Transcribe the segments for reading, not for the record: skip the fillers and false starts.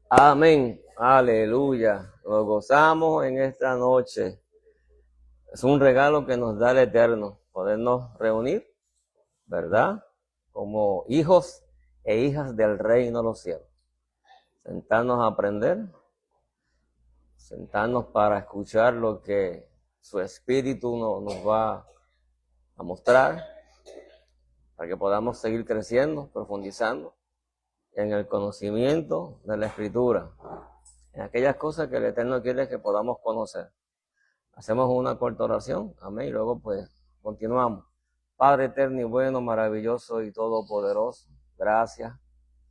Amén. Aleluya. Nos gozamos en esta noche. Es un regalo que nos da el Eterno, podernos reunir, ¿verdad? Como hijos e hijas del reino de los cielos. Sentarnos a aprender, sentarnos para escuchar lo que su Espíritu nos va a mostrar, para que podamos seguir creciendo, profundizando en el conocimiento de la Escritura, en aquellas cosas que el Eterno quiere que podamos conocer. Hacemos una corta oración, amén, y luego pues continuamos. Padre eterno y bueno, maravilloso y todopoderoso, gracias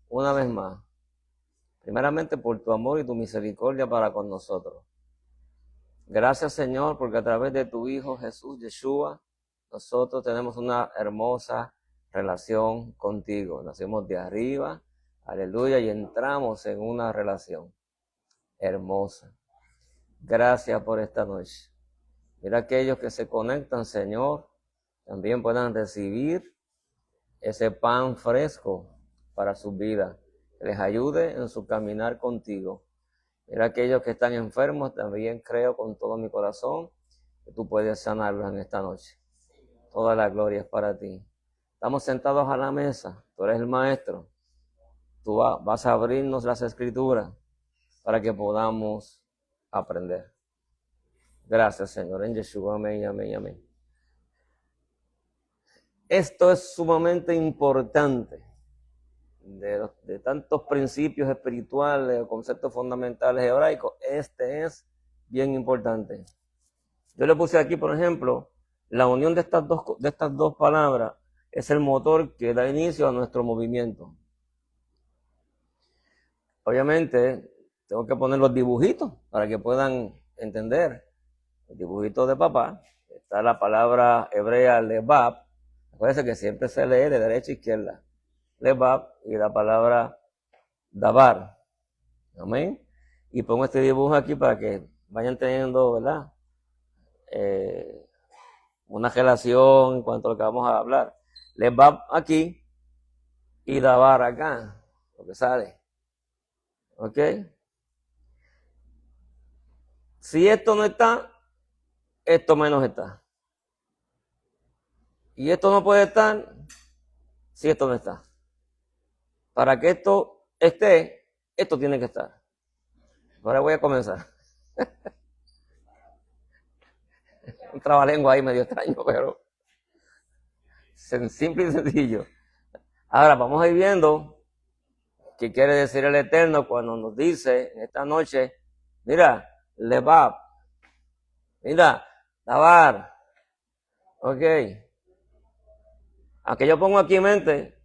una vez más, primeramente por tu amor y tu misericordia para con nosotros. Gracias, Señor, porque a través de tu Hijo Jesús, Yeshua, nosotros tenemos una hermosa relación contigo. Nacimos de arriba, aleluya, y entramos en una relación hermosa. Gracias por esta noche. Mira, aquellos que se conectan, Señor, también puedan recibir ese pan fresco para su vida, que les ayude en su caminar contigo. Mira, aquellos que están enfermos, también creo con todo mi corazón que tú puedes sanarlos en esta noche. Toda la gloria es para ti. Estamos sentados a la mesa, tú eres el maestro. Tú vas a abrirnos las escrituras para que podamos aprender. Gracias, Señor, en Yeshua, amén, amén, amén. Esto es sumamente importante. De tantos principios espirituales, conceptos fundamentales hebraicos, este es bien importante. Yo le puse aquí, por ejemplo, la unión de estas dos palabras es el motor que da inicio a nuestro movimiento. Obviamente, tengo que poner los dibujitos para que puedan entender. El dibujito de papá, está la palabra hebrea lebab. Acuérdense que siempre se lee de derecha a izquierda. Lebab y la palabra dabar. Amén. Y pongo este dibujo aquí para que vayan teniendo, ¿verdad? Una relación en cuanto a lo que vamos a hablar. Lebab aquí y dabar acá, lo que sale. ¿Ok? Si esto no está, esto menos está. Y esto no puede estar si esto no está. Para que esto esté, esto tiene que estar. Ahora voy a comenzar. Un trabalengua ahí medio extraño, pero simple y sencillo. Ahora vamos a ir viendo qué quiere decir el Eterno cuando nos dice en esta noche, mira, lebab, mira, dabar, ok. Aunque yo pongo aquí mente,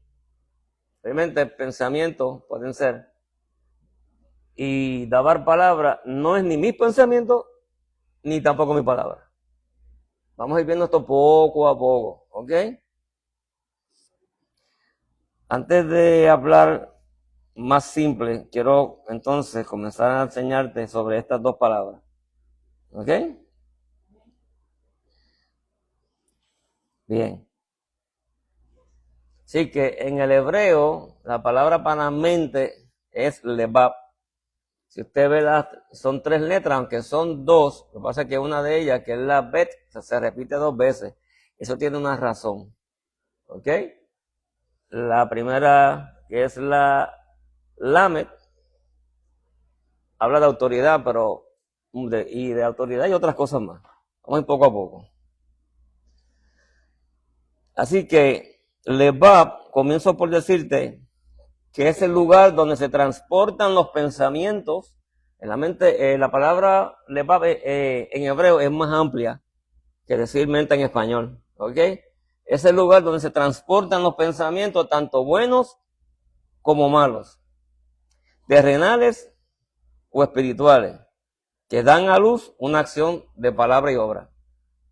pensamientos pueden ser, y dabar palabra no es ni mi pensamiento, ni tampoco mi palabra. Vamos a ir viendo esto poco a poco, ok. Antes de hablar más simple, quiero entonces comenzar a enseñarte sobre estas dos palabras. ¿Ok? Bien. Así que en el hebreo, la palabra para mente es lebab. Si usted ve, son 3 letras, aunque son 2. Lo que pasa es que una de ellas, que es la bet, se repite 2 veces. Eso tiene una razón. ¿Ok? La primera, que es la lamet, habla de autoridad, pero de autoridad y otras cosas más. Vamos a ir poco a poco. Así que lebab, comienzo por decirte que es el lugar donde se transportan los pensamientos. En la mente, la palabra lebab en hebreo es más amplia que decir mente en español. ¿Ok? Es el lugar donde se transportan los pensamientos, tanto buenos como malos, terrenales o espirituales, que dan a luz una acción de palabra y obra.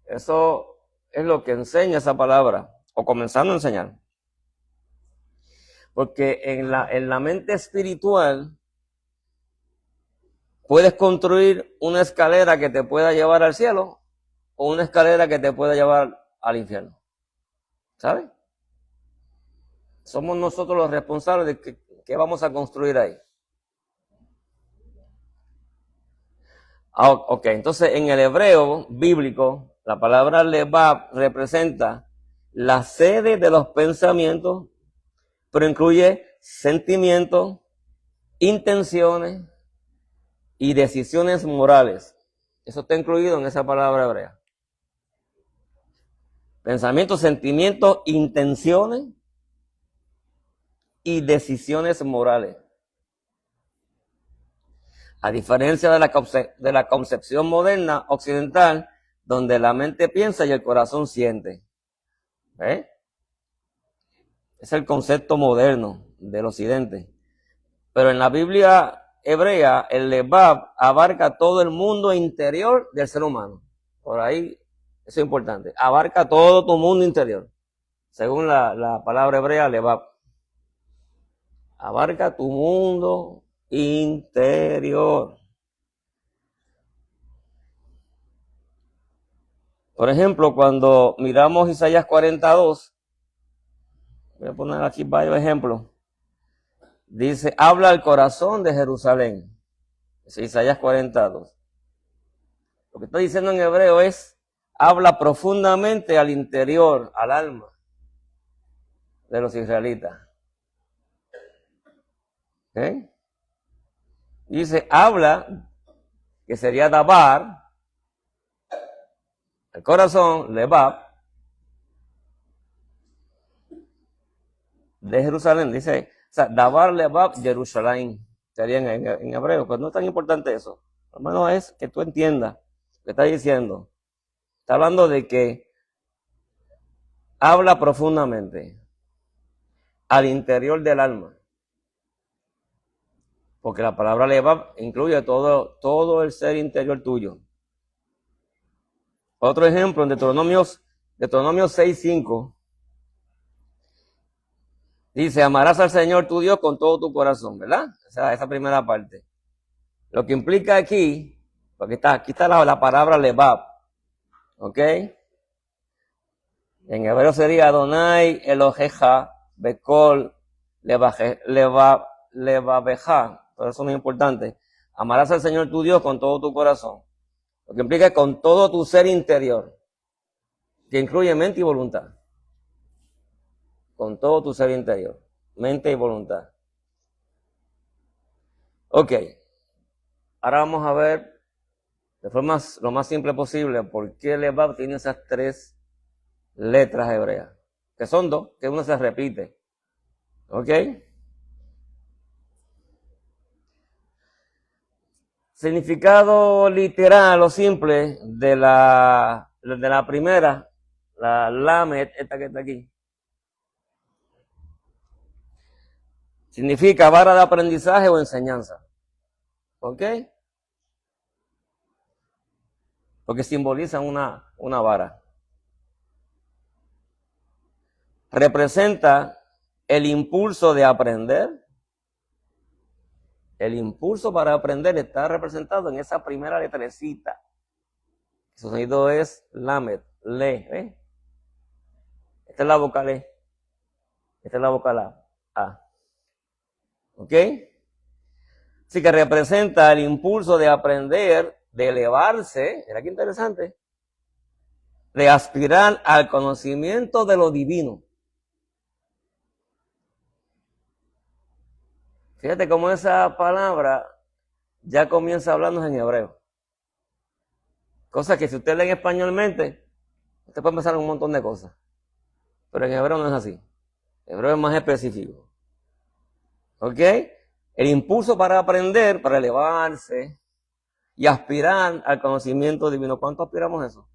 Eso es lo que enseña esa palabra, o comenzando a enseñar. Porque en la mente espiritual puedes construir una escalera que te pueda llevar al cielo o una escalera que te pueda llevar al infierno. ¿Sabes? Somos nosotros los responsables de qué vamos a construir ahí. Ok, entonces en el hebreo bíblico, la palabra levab representa la sede de los pensamientos, pero incluye sentimientos, intenciones y decisiones morales. Eso está incluido en esa palabra hebrea. Pensamientos, sentimientos, intenciones y decisiones morales. A diferencia de la concepción moderna occidental, donde la mente piensa y el corazón siente. ¿Eh? Es el concepto moderno del occidente. Pero en la Biblia hebrea, el levab abarca todo el mundo interior del ser humano. Por ahí, eso es importante. Abarca todo tu mundo interior. Según la palabra hebrea, levab. Abarca tu mundo interior. Por ejemplo, cuando miramos Isaías 42, voy a poner aquí varios ejemplos. Dice, habla al corazón de Jerusalén. Es Isaías 42. Lo que está diciendo en hebreo es, habla profundamente al interior, al alma de los israelitas. ¿Okay? Dice, habla, que sería dabar, el corazón, levab, de Jerusalén. Dice, o sea, dabar, levab, Jerusalén. Sería en hebreo, pues no es tan importante eso. Lo menos es que tú entiendas lo que está diciendo. Está hablando de que habla profundamente al interior del alma. Porque la palabra levab incluye todo el ser interior tuyo. Otro ejemplo en Deuteronomio 6:5 dice, amarás al Señor tu Dios con todo tu corazón, ¿verdad? O sea, esa primera parte. Lo que implica aquí, porque aquí está la palabra levab, ¿ok? En hebreo sería Adonai Eloheja Bekol Levabeja. Por eso es muy importante. Amarás al Señor tu Dios con todo tu corazón. Lo que implica con todo tu ser interior, que incluye mente y voluntad. Con todo tu ser interior, mente y voluntad. Ok. Ahora vamos a ver de forma lo más simple posible por qué Levab tiene esas 3 letras hebreas. Que son 2, que uno se repite. Ok. Significado literal o simple de la primera, la lamet, esta que está aquí. Significa vara de aprendizaje o enseñanza. ¿Ok? Porque simbolizan una vara. Representa el impulso de aprender. El impulso para aprender está representado en esa primera letrecita. Su sonido es lamet, le. ¿Eh? Esta es la vocal E. Esta es la vocal A. ¿Ok? Así que representa el impulso de aprender, de elevarse, mira qué interesante, de aspirar al conocimiento de lo divino. Fíjate cómo esa palabra ya comienza hablando en hebreo. Cosa que si usted lee en españolmente, usted puede pensar en un montón de cosas. Pero en hebreo no es así. En hebreo es más específico. ¿Ok? El impulso para aprender, para elevarse y aspirar al conocimiento divino. ¿Cuánto aspiramos a eso?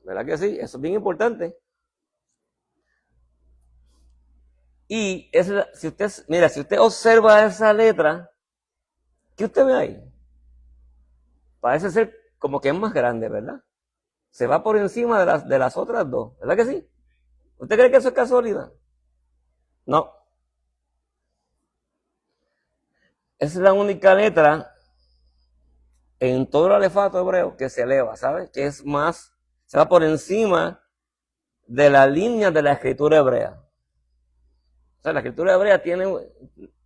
¿Verdad que sí? Eso es bien importante. Y si usted observa esa letra, ¿qué usted ve ahí? Parece ser como que es más grande, ¿verdad? Se va por encima de las otras 2, ¿verdad que sí? ¿Usted cree que eso es casualidad? No. Esa es la única letra en todo el alefato hebreo que se eleva, ¿sabe? Que es más, se va por encima de la línea de la escritura hebrea. O sea, la escritura hebrea tiene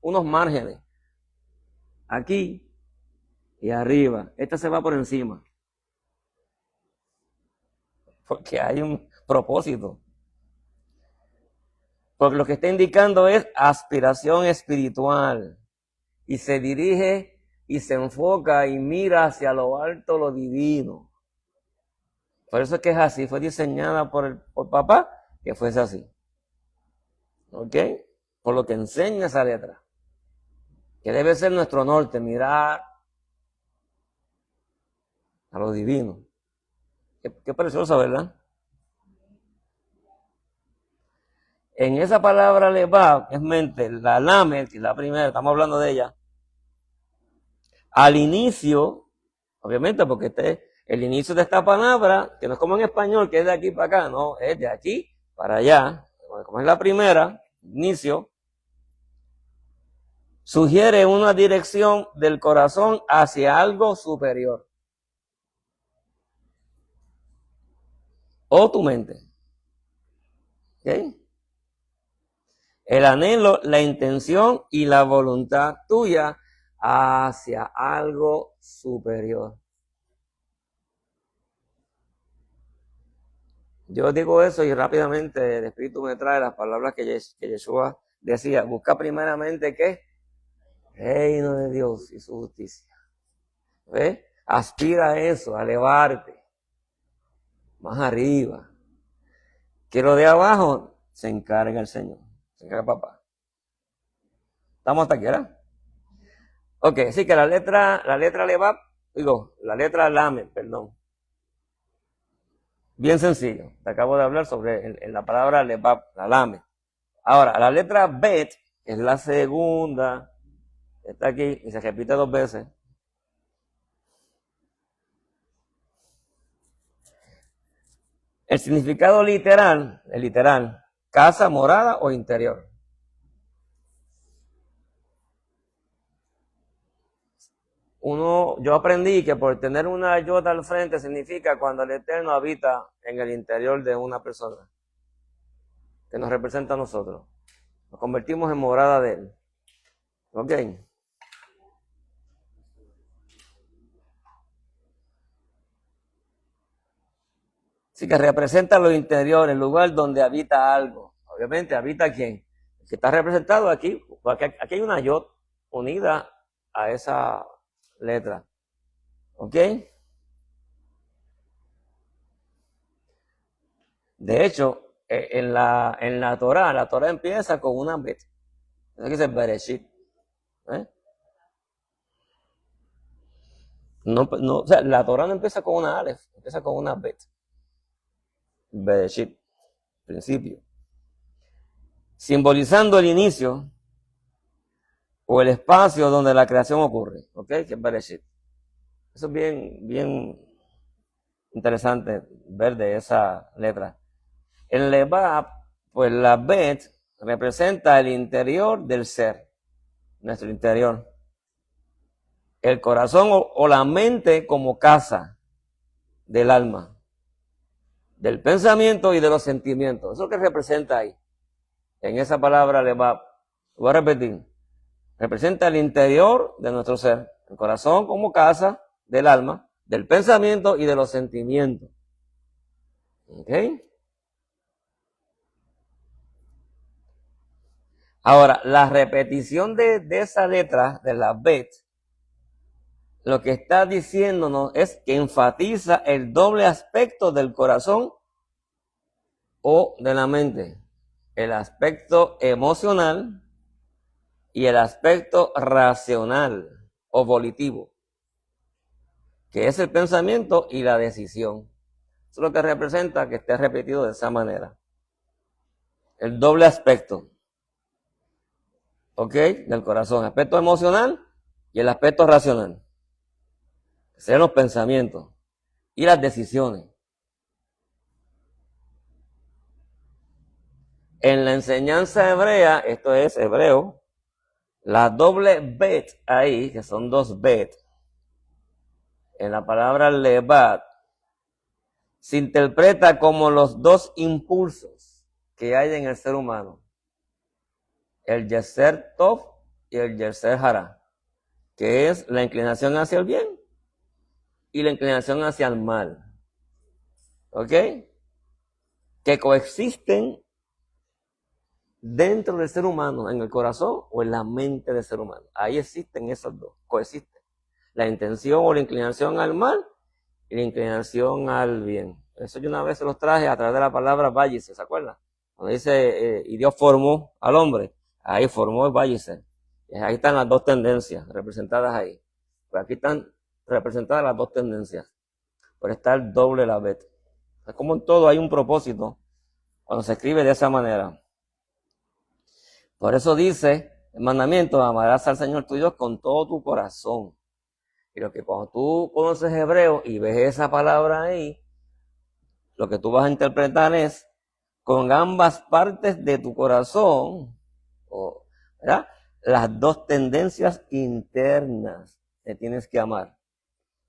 unos márgenes aquí y arriba. Esta se va por encima. Porque hay un propósito. Porque lo que está indicando es aspiración espiritual. Y se dirige y se enfoca y mira hacia lo alto, lo divino. Por eso es que es así. Fue diseñada por papá que fuese así. ¿Ok? Por lo que enseña esa letra. Que debe ser nuestro norte, mirar a lo divino. Qué precioso, ¿verdad? En esa palabra levav, es mente, la lamed, que es la primera, estamos hablando de ella, al inicio, obviamente porque el inicio de esta palabra, que no es como en español, que es de aquí para acá, no, es de aquí para allá, como es la primera, inicio, sugiere una dirección del corazón hacia algo superior. O tu mente. ¿Ok? El anhelo, la intención y la voluntad tuya hacia algo superior. Yo digo eso y rápidamente el Espíritu me trae las palabras que Yeshua decía. Busca primeramente ¿qué? Reino de Dios y su justicia. ¿Ves? Aspira a eso, a elevarte. Más arriba. Que lo de abajo se encarga el Señor. Se encarga papá. ¿Estamos hasta aquí, verdad? Ok, así que la letra Levav, la letra Lamed, perdón. Bien sencillo. Te acabo de hablar sobre la palabra Levav, la Lamed. Ahora, la letra Bet es la segunda. Está aquí y se repite 2 veces. El significado literal, casa, morada o interior. Yo aprendí que por tener una yota al frente significa cuando el Eterno habita en el interior de una persona, que nos representa a nosotros. Nos convertimos en morada de Él. ¿Ok? Así que representa lo interior, el lugar donde habita algo. Obviamente, ¿habita quién? El que está representado aquí. Aquí hay una yot unida a esa letra. ¿Ok? De hecho, en la Torah empieza con una bet. Aquí dice Bereshit. O sea, la Torah no empieza con una Aleph, empieza con una Bet. Bereshit, principio. Simbolizando el inicio o el espacio donde la creación ocurre. ¿Ok? Que es Bereshit. Eso es bien interesante ver de esa letra. En Levav, pues la Bet representa el interior del ser, nuestro interior. El corazón o la mente como casa del alma, del pensamiento y de los sentimientos. Eso que representa ahí. En esa palabra Levav, voy a repetir, representa el interior de nuestro ser, el corazón como casa del alma, del pensamiento y de los sentimientos. ¿Ok? Ahora, la repetición de esa letra, de la Bet, lo que está diciéndonos es que enfatiza el doble aspecto del corazón o de la mente. El aspecto emocional y el aspecto racional o volitivo, que es el pensamiento y la decisión. Eso es lo que representa que esté repetido de esa manera. El doble aspecto, ¿ok? Del corazón, aspecto emocional y el aspecto racional. Que sean los pensamientos y las decisiones. En la enseñanza hebrea, esto es hebreo, la doble bet ahí, que son 2 bet, en la palabra levat, se interpreta como los 2 impulsos que hay en el ser humano. El Yeser Tov y el Yeser Hara. que es la inclinación hacia el bien y la inclinación hacia el mal. ¿Ok? Que coexisten dentro del ser humano, en el corazón o en la mente del ser humano. Ahí existen esas dos, coexisten. La intención o la inclinación al mal y la inclinación al bien. Eso yo una vez se los traje a través de la palabra váyese, ¿se acuerdan? Cuando dice, y Dios formó al hombre, ahí formó el váyese. Ahí están las dos tendencias representadas ahí. Pues aquí están representadas las dos tendencias. Por estar doble la bet. Es como en todo hay un propósito cuando se escribe de esa manera. Por eso dice el mandamiento, amarás al Señor tu Dios con todo tu corazón. Y lo que cuando tú conoces hebreo y ves esa palabra ahí, lo que tú vas a interpretar es con ambas partes de tu corazón, ¿verdad? Las dos tendencias internas que tienes que amar.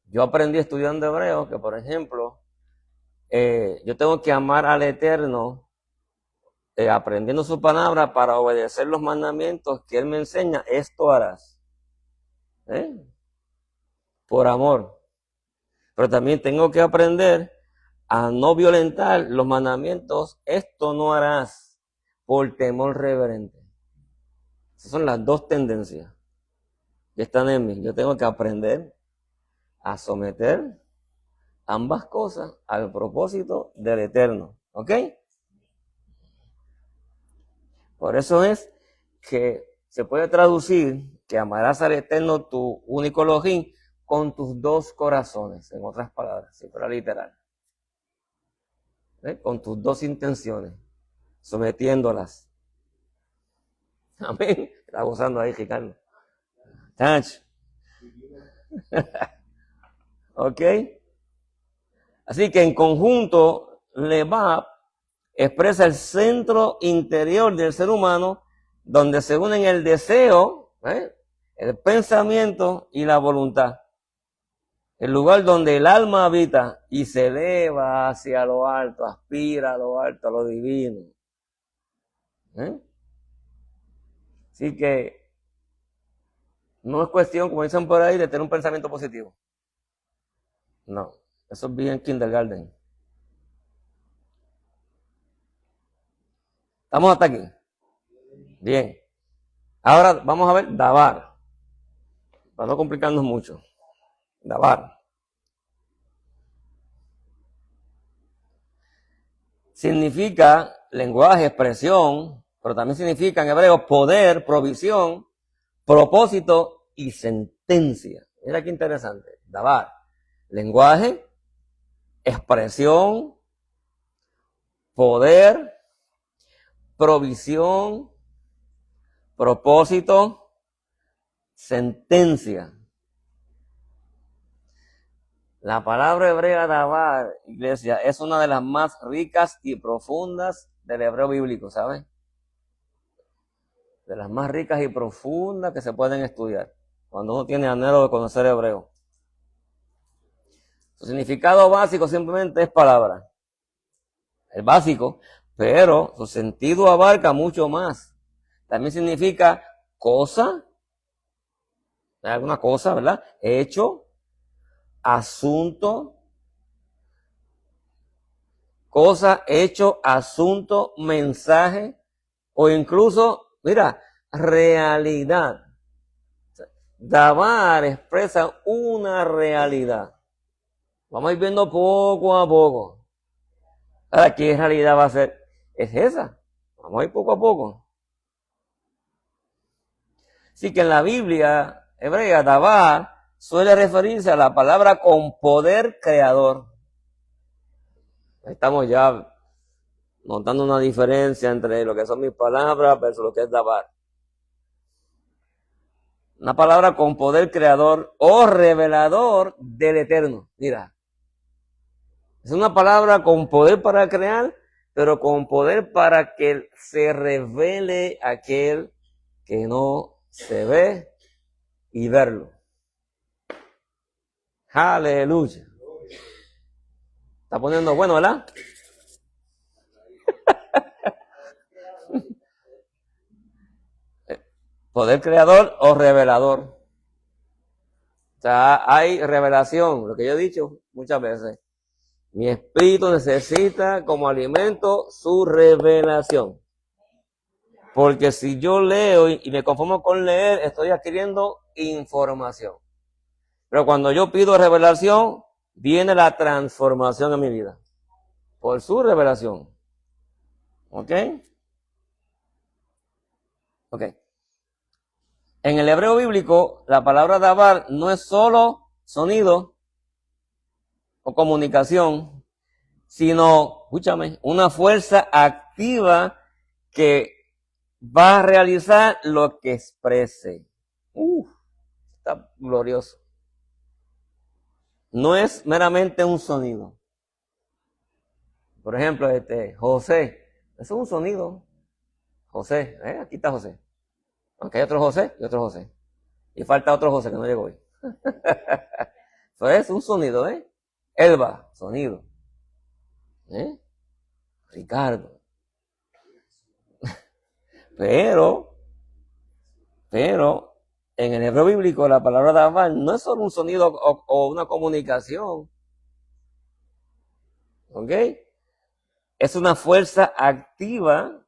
Yo aprendí estudiando hebreo que, por ejemplo, yo tengo que amar al Eterno aprendiendo su palabra para obedecer los mandamientos que Él me enseña. Esto harás. Por amor. Pero también tengo que aprender a no violentar los mandamientos. Esto no harás por temor reverente. Esas son las dos tendencias que están en mí. Yo tengo que aprender a someter ambas cosas al propósito del Eterno. ¿Ok? Por eso es que se puede traducir que amarás al Eterno tu único Elohim con tus dos corazones, en otras palabras, si fuera literal. Con tus dos intenciones, sometiéndolas. Amén. Está gozando ahí, Ricardo. Touch. ¿Ok? Así que en conjunto, Levab expresa el centro interior del ser humano, donde se unen el deseo, el pensamiento y la voluntad. El lugar donde el alma habita y se eleva hacia lo alto, aspira a lo alto, a lo divino. Así que no es cuestión, como dicen por ahí, de tener un pensamiento positivo. No, eso es bien kindergarten. ¿Estamos hasta aquí? Bien. Ahora vamos a ver Dabar, para no complicarnos mucho. Dabar. Significa lenguaje, expresión, pero también significa en hebreo poder, provisión, propósito y sentencia. Mira qué interesante. Dabar. Lenguaje, expresión, poder, provisión, propósito, sentencia. La palabra hebrea dabar, iglesia, es una de las más ricas y profundas del hebreo bíblico, ¿sabes? De las más ricas y profundas que se pueden estudiar cuando uno tiene anhelo de conocer hebreo. Su significado básico simplemente es palabra. Es básico, pero su sentido abarca mucho más. También significa cosa, alguna cosa, ¿verdad? Hecho, asunto, cosa, hecho, asunto, mensaje o incluso, mira, realidad. Dabar expresa una realidad. Vamos a ir viendo poco a poco. Ahora, ¿qué realidad va a ser? Es esa. Vamos a ir poco a poco. Así que en la Biblia hebrea, dabar suele referirse a la palabra con poder creador. Estamos ya notando una diferencia entre lo que son mis palabras versus lo que es dabar. Una palabra con poder creador o revelador del Eterno. Mira, es una palabra con poder para crear, pero con poder para que se revele aquel que no se ve y verlo. Aleluya. Está poniendo bueno, ¿verdad? Poder creador o revelador. O sea, hay revelación, lo que yo he dicho muchas veces. Mi espíritu necesita como alimento su revelación. Porque si yo leo y me conformo con leer, estoy adquiriendo información. Pero cuando yo pido revelación, viene la transformación en mi vida. Por su revelación. ¿Ok? Ok. En el hebreo bíblico, la palabra dabar no es solo sonido o comunicación, sino, escúchame, una fuerza activa que va a realizar lo que exprese. Está glorioso. No es meramente un sonido. Por ejemplo, José, eso es un sonido. José, aquí está José. Aunque hay otro José y otro José. Y falta otro José que no llegó hoy. Eso es un sonido, Elba, sonido. Ricardo. Pero, en el hebreo bíblico la palabra davar no es solo un sonido o una comunicación. ¿Ok? Es una fuerza activa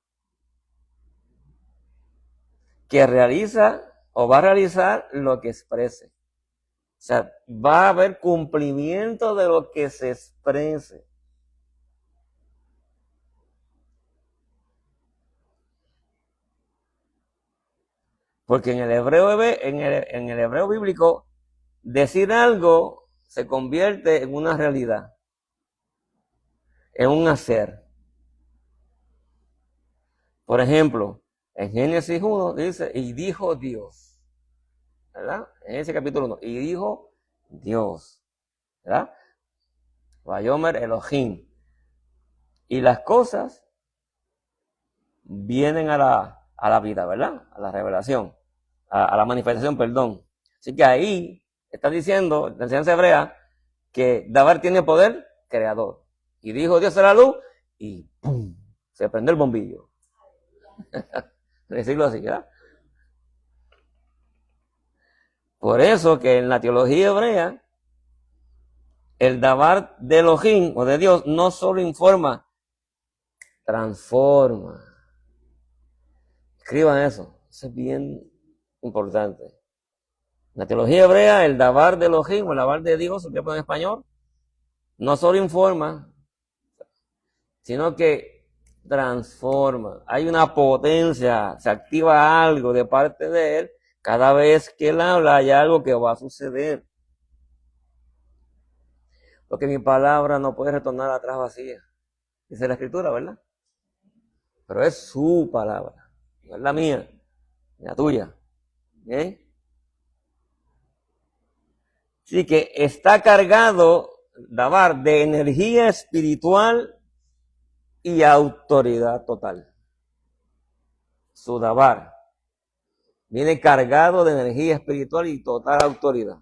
que realiza o va a realizar lo que exprese. O sea, va a haber cumplimiento de lo que se exprese. Porque en el hebreo bíblico, decir algo se convierte en una realidad, en un hacer. Por ejemplo, en Génesis 1 dice, y dijo Dios, ¿verdad? En ese capítulo 1, y dijo Dios, ¿verdad? Vayomer Elohim. Y las cosas vienen a la vida, ¿verdad? A la revelación, a la manifestación, perdón. Así que ahí está diciendo, la enseñanza hebrea, que Dabar tiene poder creador. Y dijo Dios a la luz, y ¡pum! Se prendió el bombillo. Decirlo así, ¿verdad? Por eso que en la teología hebrea, el Dabar de Elohim o de Dios no solo informa, transforma. Escriban eso es bien importante. En la teología hebrea, el Dabar de Elohim o el Dabar de Dios, que en español, no solo informa, sino que transforma. Hay una potencia, se activa algo de parte de él. Cada vez que él habla, hay algo que va a suceder. Porque mi palabra no puede retornar atrás vacía. Dice la escritura, ¿verdad? Pero es su palabra, no es la mía, la tuya. ¿Eh? Así que está cargado, Dabar, de energía espiritual y autoridad total. Su Dabar viene cargado de energía espiritual y total autoridad.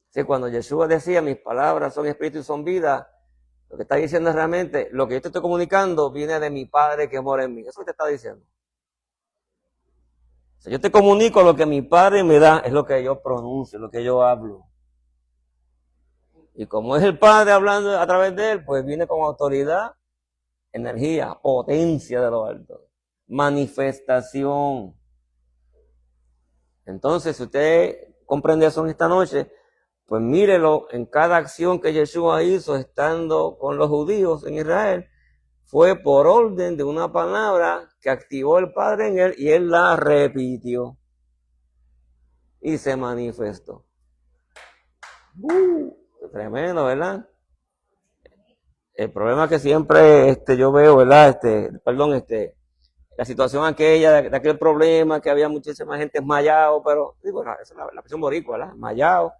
Así que cuando Yeshua decía, mis palabras son espíritu y son vida, lo que está diciendo es realmente, lo que yo te estoy comunicando viene de mi Padre que mora en mí. Eso es lo que te está diciendo. O sea, yo te comunico lo que mi Padre me da, es lo que yo pronuncio, lo que yo hablo. Y como es el Padre hablando a través de él, pues viene con autoridad, energía, potencia de lo alto, manifestación. Entonces, si usted comprende eso en esta noche, pues mírelo en cada acción que Yeshua hizo estando con los judíos en Israel, fue por orden de una palabra que activó el Padre en él y él la repitió y se manifestó. Tremendo, ¿verdad? El problema que siempre yo veo, ¿verdad? La situación aquella, de aquel problema, que había muchísima gente esmayado, pero, digo, esa es la expresión boricua, ¿verdad? Esmayado,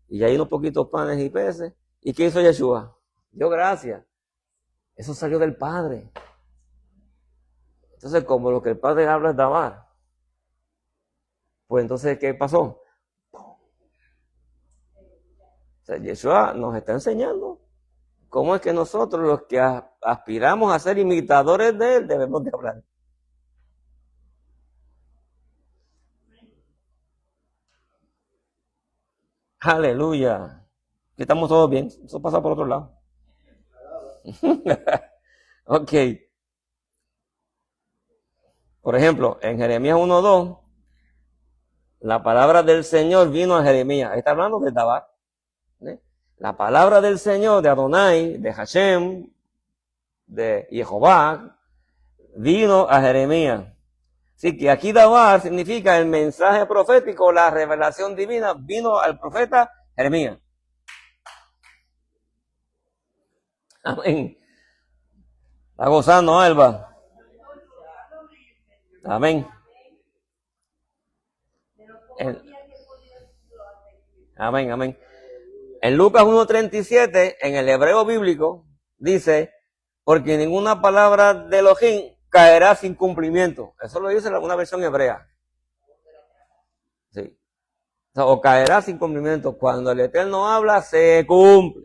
y hay unos poquitos panes y peces. ¿Y qué hizo Yeshua? Dio gracias. Eso salió del Padre. Entonces, como lo que el Padre habla es dabar, pues entonces, ¿qué pasó? O sea, Yeshua nos está enseñando cómo es que nosotros, los que aspiramos a ser imitadores de él, debemos de hablar. Aleluya. Aquí estamos todos bien. Eso pasa por otro lado. Ok. Por ejemplo, en Jeremías 1:2, la palabra del Señor vino a Jeremías. Está hablando de Dabar. ¿Eh? La palabra del Señor, de Adonai, de Hashem, de Jehová, vino a Jeremías. Así que aquí Dabar significa el mensaje profético, la revelación divina, vino al profeta Jeremías. Amén. Está gozando, Alba. Amén. Amén, amén. En Lucas 1:37, en el hebreo bíblico, dice, porque ninguna palabra de Elohim caerá sin cumplimiento. Eso lo dice en alguna versión hebrea. Sí. O caerá sin cumplimiento. Cuando el Eterno habla, se cumple.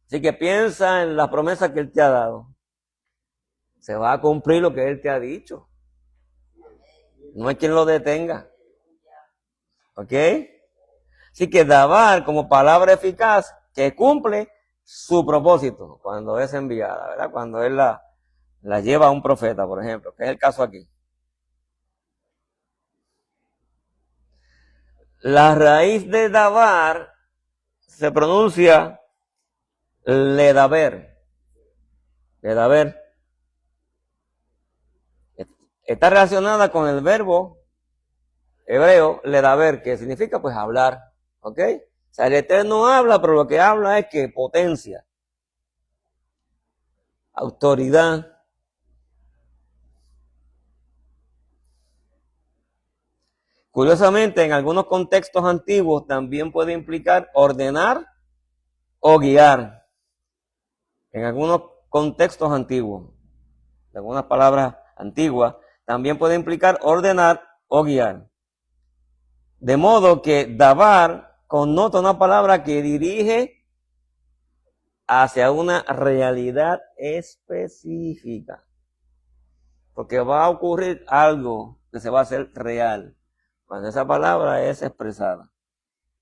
Así que piensa en las promesas que Él te ha dado. Se va a cumplir lo que Él te ha dicho. No hay quien lo detenga. ¿Ok? Así que Dabar como palabra eficaz que cumple su propósito cuando es enviada, ¿verdad? Cuando Él la lleva a un profeta, por ejemplo, que es el caso aquí. La raíz de Dabar se pronuncia Ledaber. Ledaber. Está relacionada con el verbo hebreo Ledaber, que significa pues hablar. ¿Ok? O sea, el Eterno habla, pero lo que habla es que potencia, autoridad. Curiosamente, en algunos contextos antiguos también puede implicar ordenar o guiar. En algunos contextos antiguos, en algunas palabras antiguas, también puede implicar ordenar o guiar. De modo que dabar connota una palabra que dirige hacia una realidad específica. Porque va a ocurrir algo que se va a hacer real cuando esa palabra es expresada.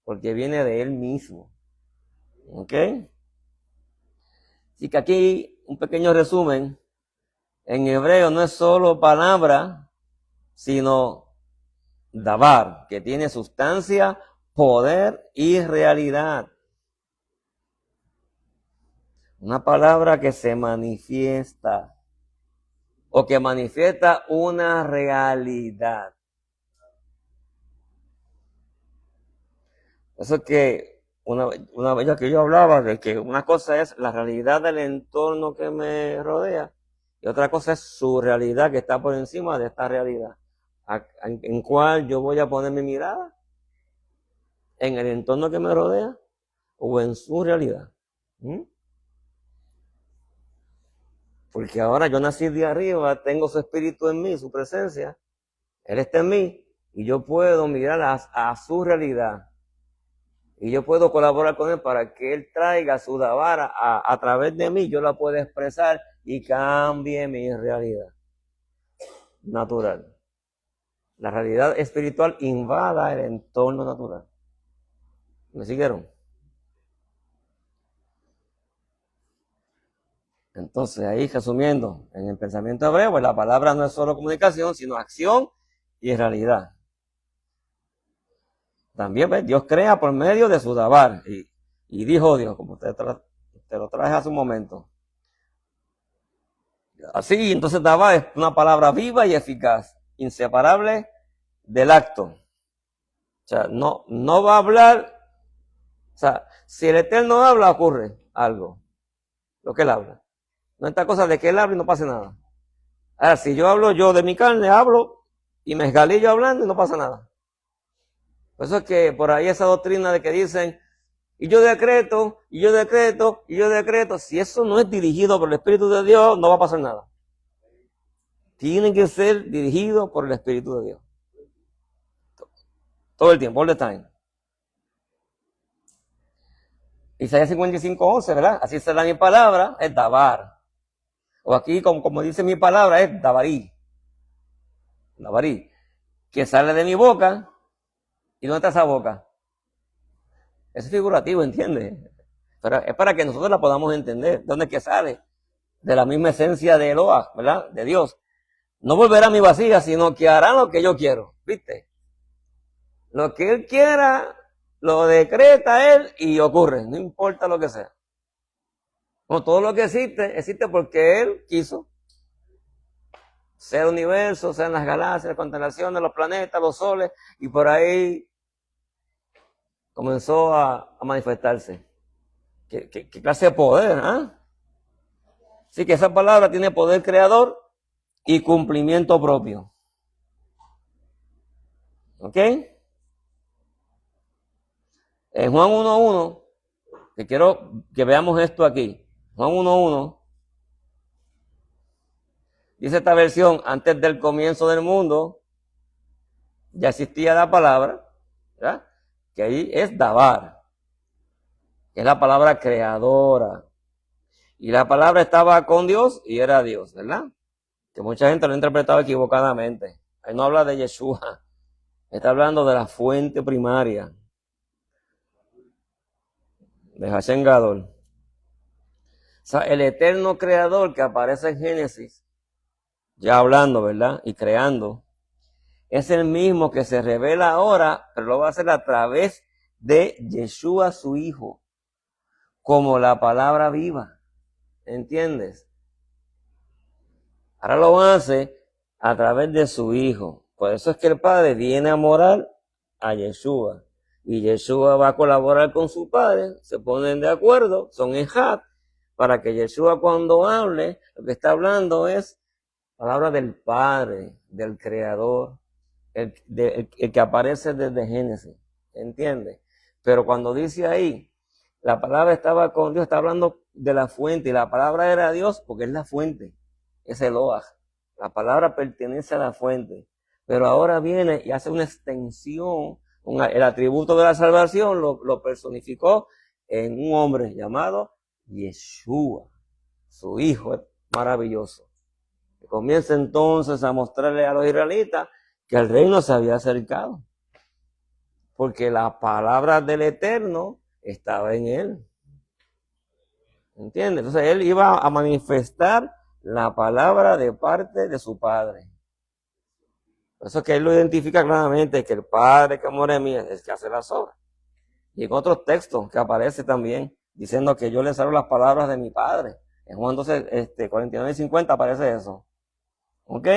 Porque viene de Él mismo. ¿Ok? Así que aquí un pequeño resumen. En hebreo no es solo palabra, sino dabar, que tiene sustancia, poder y realidad. Una palabra que se manifiesta o que manifiesta una realidad. Eso es que una vez que yo hablaba de que una cosa es la realidad del entorno que me rodea y otra cosa es su realidad que está por encima de esta realidad. ¿En cuál yo voy a poner mi mirada? ¿En el entorno que me rodea o en su realidad? Porque ahora yo nací de arriba, tengo su espíritu en mí, su presencia, Él está en mí y yo puedo mirar a su realidad. Y yo puedo colaborar con Él para que Él traiga su dabar a través de mí, yo la pueda expresar y cambie mi realidad natural. La realidad espiritual invada el entorno natural. ¿Me siguieron? Entonces, ahí resumiendo, en el pensamiento hebreo, pues la palabra no es solo comunicación, sino acción y realidad. También, ¿ves? Dios crea por medio de su dabar. Y dijo Dios, como te lo traje hace un momento. Así, entonces dabar es una palabra viva y eficaz, inseparable del acto. O sea, no va a hablar. O sea, si el Eterno habla, ocurre algo. Lo que Él habla. No es esta cosa de que Él habla y no pase nada. Ahora, si yo hablo yo de mi carne, hablo y me esgalillo hablando y no pasa nada. Por eso es que por ahí esa doctrina de que dicen, y yo decreto, y yo decreto, y yo decreto. Si eso no es dirigido por el Espíritu de Dios, no va a pasar nada. Tienen que ser dirigidos por el Espíritu de Dios. Todo el tiempo, all the time. Isaías 55:11, ¿verdad? Así será mi palabra, es dabar. O aquí, como dice mi palabra, es dabarí. Dabarí. Que sale de mi boca. ¿Y dónde está esa boca? Es figurativo, ¿entiendes? Pero es para que nosotros la podamos entender. ¿Dónde es que sale? De la misma esencia de Eloah, ¿verdad? De Dios. No volverá a mi vacía, sino que hará lo que yo quiero. ¿Viste? Lo que Él quiera, lo decreta Él y ocurre. No importa lo que sea. Como todo lo que existe, existe porque Él quiso. Sea el universo, sean las galaxias, las constelaciones, los planetas, los soles, y por ahí comenzó a manifestarse. ¿Qué clase de poder? ¿Ah? Así que esa palabra tiene poder creador y cumplimiento propio. ¿Ok? En Juan 1.1, que quiero que veamos esto aquí. Juan 1.1, dice esta versión, antes del comienzo del mundo, ya existía la palabra, ¿verdad? Que ahí es Dabar, que es la palabra creadora. Y la palabra estaba con Dios y era Dios, ¿verdad? Que mucha gente lo ha interpretado equivocadamente. Ahí no habla de Yeshua, está hablando de la fuente primaria, de Hashem Gadol. O sea, el eterno creador que aparece en Génesis, ya hablando, ¿verdad? Y creando, es el mismo que se revela ahora, pero lo va a hacer a través de Yeshua, su Hijo, como la palabra viva. ¿Entiendes? Ahora lo hace a través de su Hijo. Por eso es que el Padre viene a morar a Yeshua. Y Yeshua va a colaborar con su Padre, se ponen de acuerdo, son ejad, para que Yeshua cuando hable, lo que está hablando es palabra del Padre, del Creador, el que aparece desde Génesis, ¿entiendes? Pero cuando dice ahí, la palabra estaba con Dios, está hablando de la fuente, y la palabra era Dios porque es la fuente, es Eloah. La palabra pertenece a la fuente, pero ahora viene y hace una extensión, el atributo de la salvación lo personificó en un hombre llamado Yeshua, su Hijo maravilloso. Comienza entonces a mostrarle a los israelitas que el reino se había acercado, porque la palabra del Eterno estaba en él. ¿Entiendes? Entonces él iba a manifestar la palabra de parte de su Padre. Por eso es que él lo identifica claramente, que el Padre que mora en mí es el que hace las obras. Y en otros textos que aparece también, diciendo que yo les hablo las palabras de mi Padre. En Juan 12, 49 y 50 aparece eso. ¿Ok?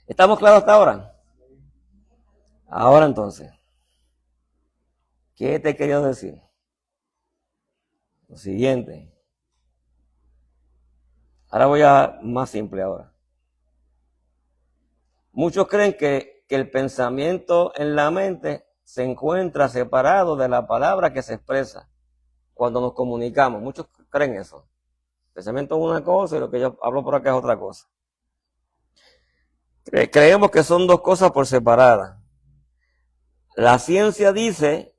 ¿Estamos claros hasta ahora? Ahora entonces, ¿qué te he querido decir? Lo siguiente. Ahora voy a más simple ahora. Muchos creen que el pensamiento en la mente se encuentra separado de la palabra que se expresa cuando nos comunicamos. Muchos creen eso. El pensamiento es una cosa y lo que yo hablo por acá es otra cosa. Creemos que son dos cosas por separadas. La ciencia dice,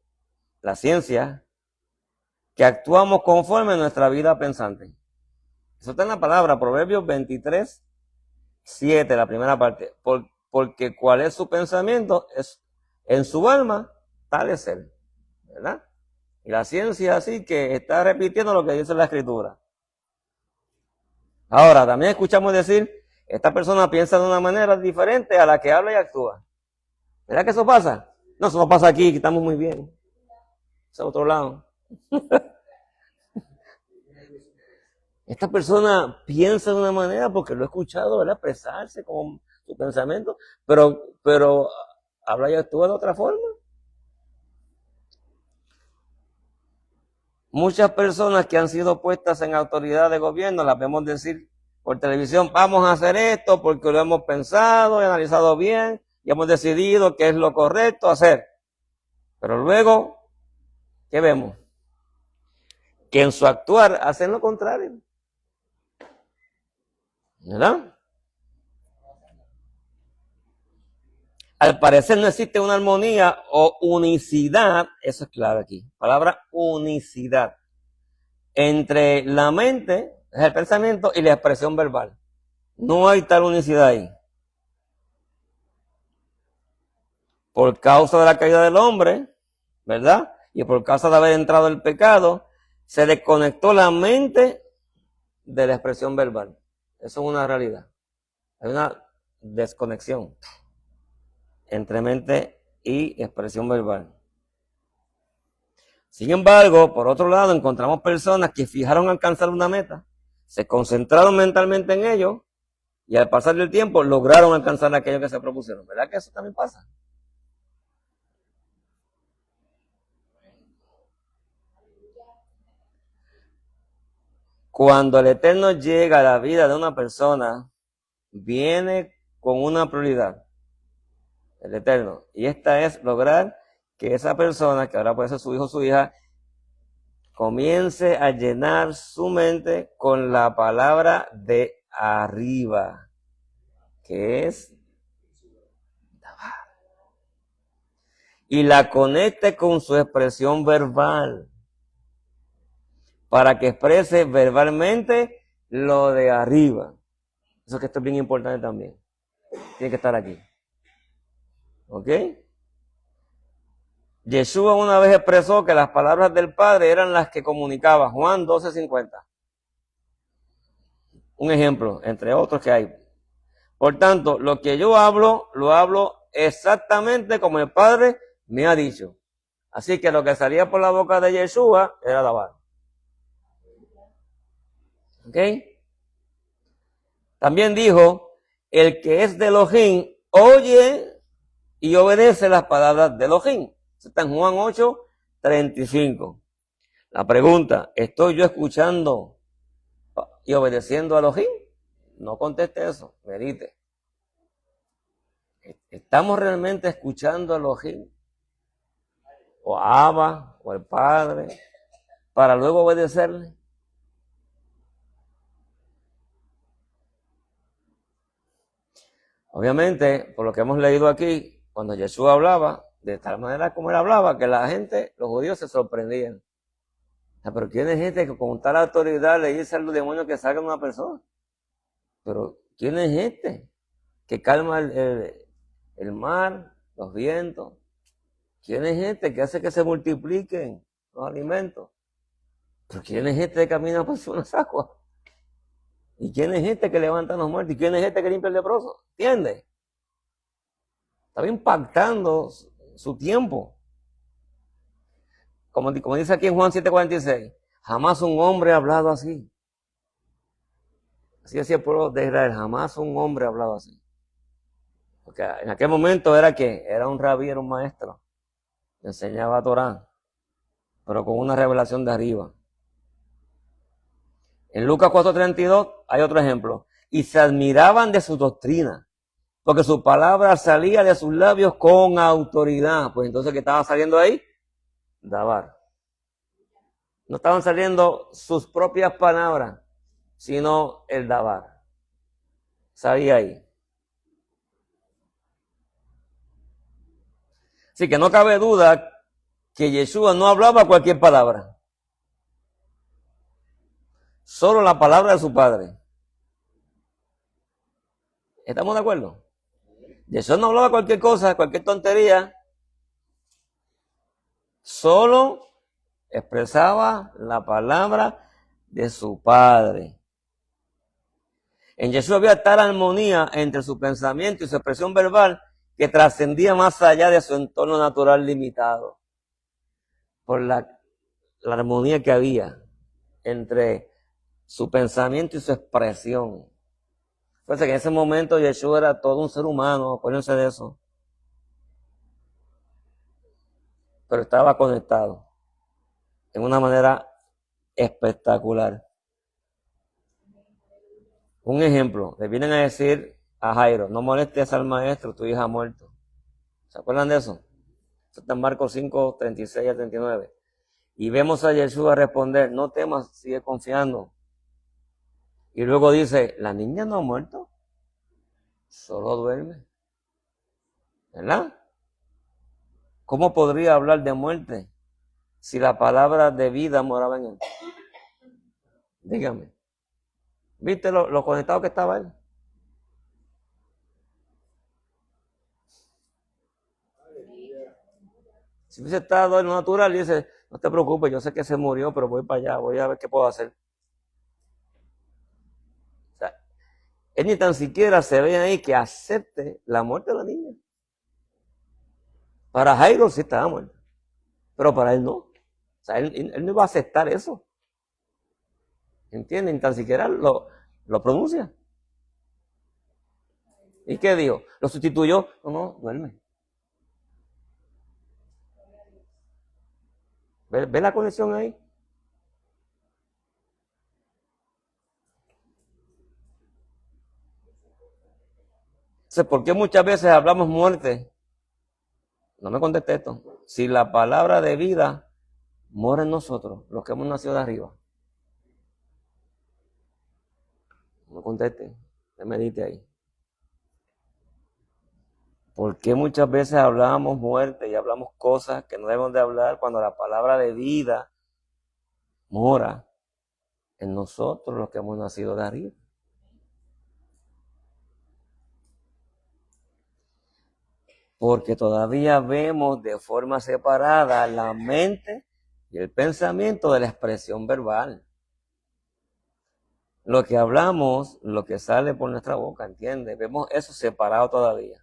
que actuamos conforme a nuestra vida pensante. Eso está en la palabra, Proverbios 23, 7, la primera parte. Porque cuál es su pensamiento, es en su alma, tal es él. ¿Verdad? Y la ciencia así que está repitiendo lo que dice la Escritura. Ahora, también escuchamos decir, esta persona piensa de una manera diferente a la que habla y actúa. ¿Verdad que eso pasa? No, eso no pasa aquí, que estamos muy bien. Es a otro lado. Esta persona piensa de una manera porque lo he escuchado, ¿verdad? Expresarse con su pensamiento, pero habla y actúa de otra forma. Muchas personas que han sido puestas en autoridad de gobierno, las vemos decir por televisión, vamos a hacer esto porque lo hemos pensado y analizado bien y hemos decidido que es lo correcto hacer. Pero luego, ¿qué vemos? Que en su actuar hacen lo contrario. ¿Verdad? Al parecer no existe una armonía o unicidad, eso es clave aquí, palabra unicidad, entre la mente, el pensamiento y la expresión verbal. No hay tal unicidad ahí. Por causa de la caída del hombre, ¿verdad? Y por causa de haber entrado el pecado, se desconectó la mente de la expresión verbal. Eso es una realidad. Hay una desconexión entre mente y expresión verbal. Sin embargo, por otro lado, encontramos personas que fijaron alcanzar una meta, se concentraron mentalmente en ello y al pasar del tiempo lograron alcanzar aquello que se propusieron. ¿Verdad que eso también pasa? Cuando el Eterno llega a la vida de una persona, viene con una prioridad, el Eterno, y esta es lograr que esa persona, que ahora puede ser su hijo o su hija, comience a llenar su mente con la palabra de arriba, que es y la conecte con su expresión verbal, para que exprese verbalmente lo de arriba. Eso que esto es bien importante también. Tiene que estar aquí. ¿Ok? Yeshua una vez expresó que las palabras del Padre eran las que comunicaba. Juan 12:50. Un ejemplo, entre otros que hay. Por tanto, lo que yo hablo, lo hablo exactamente como el Padre me ha dicho. Así que lo que salía por la boca de Yeshua era Dabar. ¿Ok? También dijo, el que es de Elohim oye y obedece las palabras de Elohim. Eso está en Juan 8:35. La pregunta, ¿estoy yo escuchando y obedeciendo a Elohim? No conteste eso, medite. ¿Estamos realmente escuchando a Elohim? O a Abba, o al Padre, para luego obedecerle. Obviamente, por lo que hemos leído aquí, cuando Jesús hablaba, de tal manera como él hablaba, que la gente, los judíos se sorprendían. Pero ¿quién es gente que con tal autoridad le dice a los demonios que salgan una persona? Pero ¿quién es este que calma el mar, los vientos? ¿Quién es este que hace que se multipliquen los alimentos? ¿Pero quién es este que camina por unas aguas? ¿Y quién es este que levanta a los muertos? ¿Y quién es este que limpia el leproso? ¿Entiendes? Estaba impactando su tiempo. Como dice aquí en Juan 7:46, jamás un hombre ha hablado así. Así decía el pueblo de Israel, jamás un hombre ha hablado así. Porque en aquel momento era un rabí, era un maestro. Enseñaba a Torá, pero con una revelación de arriba. En Lucas 4:32 hay otro ejemplo. Y se admiraban de su doctrina, porque su palabra salía de sus labios con autoridad. Pues entonces, ¿qué estaba saliendo ahí? Dabar. No estaban saliendo sus propias palabras, sino el Dabar. Salía ahí. Así que no cabe duda que Yeshua no hablaba cualquier palabra. Solo la palabra de su Padre. ¿Estamos de acuerdo? Yeshua no hablaba cualquier cosa, cualquier tontería. Solo expresaba la palabra de su Padre. En Jesús había tal armonía entre su pensamiento y su expresión verbal que trascendía más allá de su entorno natural limitado. Por la armonía que había entre su pensamiento y su expresión. Entonces, que en ese momento Jesús era todo un ser humano, acuérdense de eso. Pero estaba conectado en una manera espectacular. Un ejemplo, le vienen a decir a Jairo, no molestes al maestro, tu hija ha muerto. ¿Se acuerdan de eso? Eso está en Marcos 5:36-39. Y vemos a Jesús responder, no temas, sigue confiando. Y luego dice, la niña no ha muerto, solo duerme. ¿Verdad? ¿Cómo podría hablar de muerte si la palabra de vida moraba en él? Dígame. ¿Viste lo conectado que estaba él? Si hubiese estado en lo natural, dice, no te preocupes, yo sé que se murió, pero voy para allá, voy a ver qué puedo hacer. O sea, él ni tan siquiera se ve ahí que acepte la muerte de la niña. Para Jairo sí estaba muerto, pero para él no. O sea, él no iba a aceptar eso. ¿Entienden? Ni tan siquiera lo pronuncia. ¿Y qué dijo? ¿Lo sustituyó? No, duerme. ¿Ve la conexión ahí? Entonces, ¿por qué muchas veces hablamos muerte? No me conteste esto. Si la palabra de vida mora en nosotros, los que hemos nacido de arriba. No me conteste. Me medite ahí. ¿Por qué muchas veces hablamos muerte y hablamos cosas que no debemos de hablar cuando la palabra de vida mora en nosotros, los que hemos nacido de arriba? Porque todavía vemos de forma separada la mente y el pensamiento de la expresión verbal. Lo que hablamos, lo que sale por nuestra boca, ¿entiendes? Vemos eso separado todavía.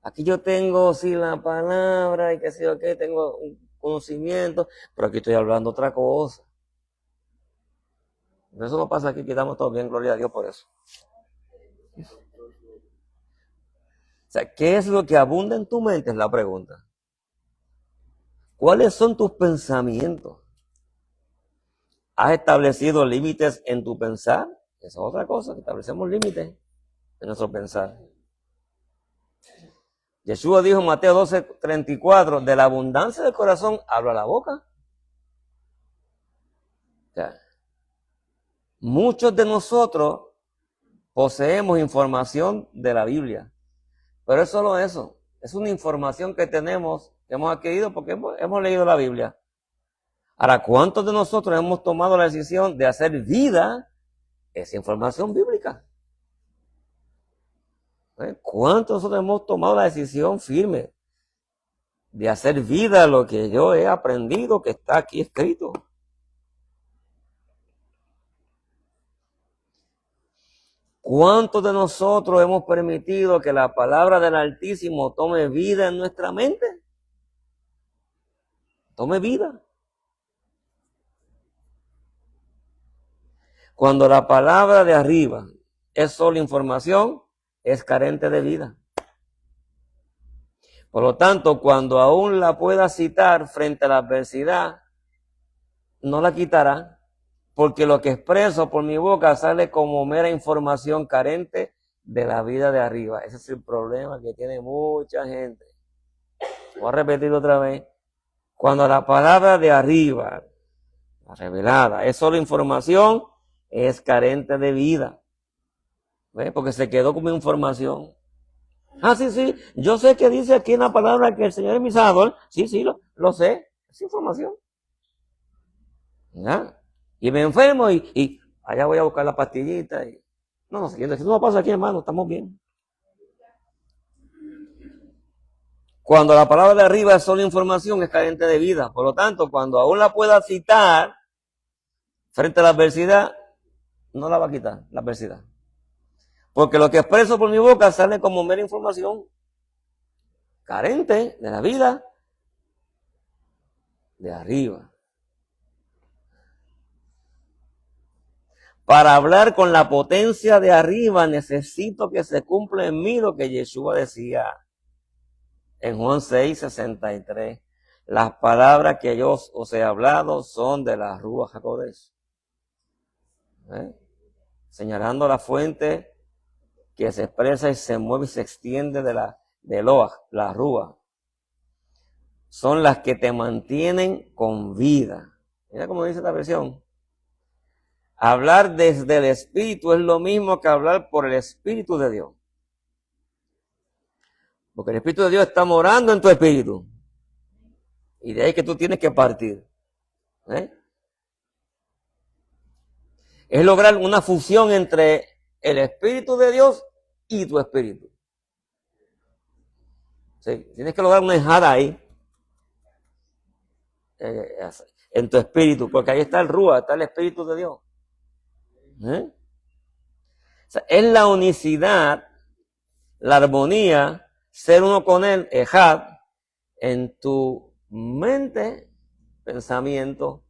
Aquí yo tengo, sí, la palabra y que sé yo qué, tengo un conocimiento, pero aquí estoy hablando otra cosa. Eso no pasa aquí, quedamos todos bien, gloria a Dios por eso. O sea, ¿qué es lo que abunda en tu mente? Es la pregunta. ¿Cuáles son tus pensamientos? ¿Has establecido límites en tu pensar? Esa es otra cosa, que establecemos límites en nuestro pensar. Yeshua dijo en Mateo 12:34, de la abundancia del corazón habla la boca. O sea, muchos de nosotros poseemos información de la Biblia, pero es solo eso, es una información que tenemos, que hemos adquirido porque hemos leído la Biblia. Ahora, ¿cuántos de nosotros hemos tomado la decisión de hacer vida esa información bíblica? ¿Cuántos de nosotros hemos tomado la decisión firme de hacer vida lo que yo he aprendido que está aquí escrito? ¿Cuántos de nosotros hemos permitido que la palabra del Altísimo tome vida en nuestra mente? Tome vida. Cuando la palabra de arriba es solo información, es carente de vida. Por lo tanto, cuando aún la pueda citar frente a la adversidad, no la quitará, porque lo que expreso por mi boca sale como mera información carente de la vida de arriba. Ese es el problema que tiene mucha gente. Voy a repetirlo otra vez. Cuando la palabra de arriba, la revelada, es solo información, es carente de vida. ¿Ves? Porque se quedó como información. Ah, sí, yo sé que dice aquí en la palabra que el Señor es mi Salvador. Sí, lo sé. Es información. ¿Ya? Y me enfermo y allá voy a buscar la pastillita. No, eso no pasa aquí, hermano, estamos bien. Cuando la palabra de arriba es solo información, es carente de vida. Por lo tanto, cuando aún la pueda citar frente a la adversidad, no la va a quitar, la adversidad. Porque lo que expreso por mi boca sale como mera información carente de la vida de arriba. Para hablar con la potencia de arriba necesito que se cumpla en mí lo que Yeshua decía en Juan 6:63. Las palabras que yo os he hablado son de la Ruach HaKodesh. Señalando la fuente que se expresa y se mueve y se extiende de Eloah, la Ruach. Son las que te mantienen con vida. Mira cómo dice esta versión. Hablar desde el Espíritu es lo mismo que hablar por el Espíritu de Dios. Porque el Espíritu de Dios está morando en tu espíritu. Y de ahí que tú tienes que partir. Es lograr una fusión entre el Espíritu de Dios y tu espíritu. ¿Sí? Tienes que lograr una ejada ahí. en tu espíritu, porque ahí está el Rúa, está el Espíritu de Dios. O sea, es la unicidad, la armonía, ser uno con Él, Ejad, en tu mente, pensamiento,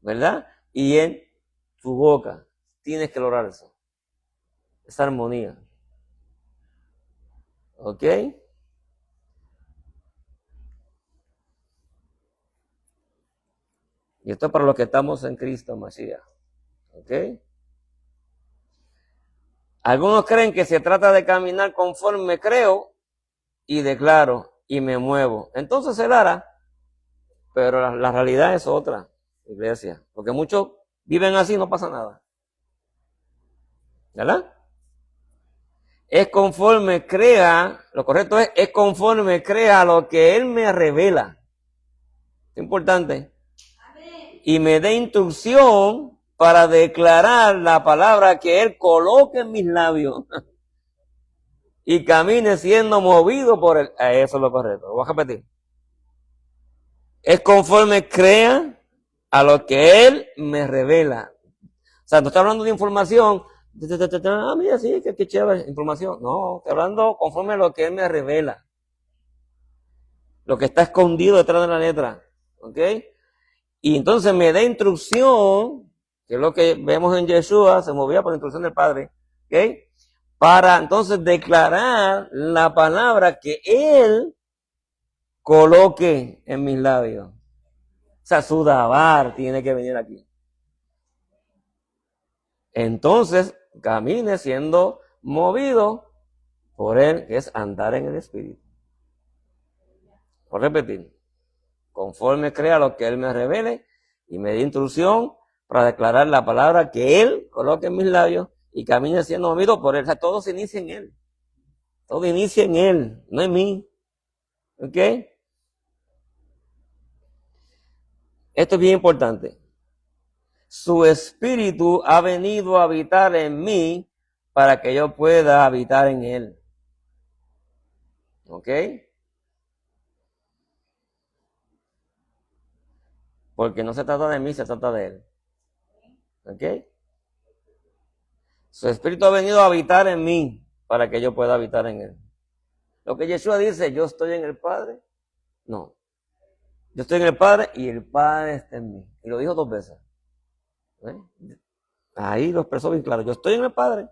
¿verdad? Y en tu boca. Tienes que lograr eso. Esa armonía. ¿Ok? Y esto es para los que estamos en Cristo, Mashiach. ¿Ok? Algunos creen que se trata de caminar conforme creo y declaro y me muevo. Entonces Él hará, pero la realidad es otra, iglesia. Porque muchos viven así y no pasa nada. ¿Verdad? Es conforme crea, lo correcto es conforme crea lo que Él me revela. Es importante. Y me dé instrucción para declarar la palabra que Él coloque en mis labios. Y camine siendo movido por Él. Eso es lo correcto. Lo voy a repetir. Es conforme crea a lo que Él me revela. O sea, no estoy hablando de información. Mira, sí, qué chévere, información. No, estoy hablando conforme a lo que Él me revela. Lo que está escondido detrás de la letra. ¿Ok? Y entonces me da instrucción, que es lo que vemos en Yeshua, se movía por instrucción del Padre. ¿Ok? Para entonces declarar la palabra que Él coloque en mis labios. O sea, su dabar tiene que venir aquí. Entonces, camine siendo movido por Él, que es andar en el Espíritu. Por repetir, conforme crea lo que Él me revele y me dé instrucción para declarar la palabra que Él coloque en mis labios y camine siendo movido por Él. O sea, todo se inicia en Él. Todo inicia en Él, no en mí. ¿Ok? Esto es bien importante. Su espíritu ha venido a habitar en mí para que yo pueda habitar en Él. ¿Ok? Porque no se trata de mí, se trata de Él. ¿Ok? Su espíritu ha venido a habitar en mí para que yo pueda habitar en Él. Lo que Yeshua dice, yo estoy en el Padre. No. Yo estoy en el Padre y el Padre está en mí. Y lo dijo 2 veces. Ahí lo expresó bien claro. Yo estoy en el Padre.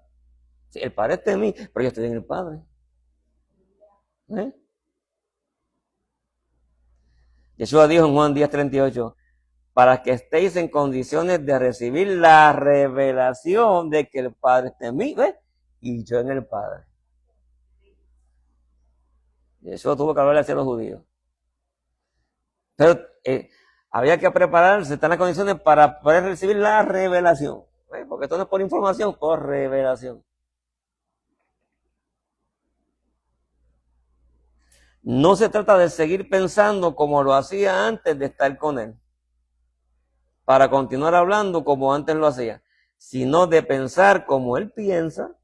Sí, el Padre está en mí, pero yo estoy en el Padre. Yeshua dijo en Juan 10:38, para que estéis en condiciones de recibir la revelación de que el Padre está en mí, ¿ves? Y yo en el Padre. Yeshua tuvo que hablarle hacia los judíos. Pero había que prepararse, estar en las condiciones para poder recibir la revelación. ¿Ves? Porque esto no es por información, por revelación. No se trata de seguir pensando como lo hacía antes de estar con Él, para continuar hablando como antes lo hacía, sino de pensar como Él piensa,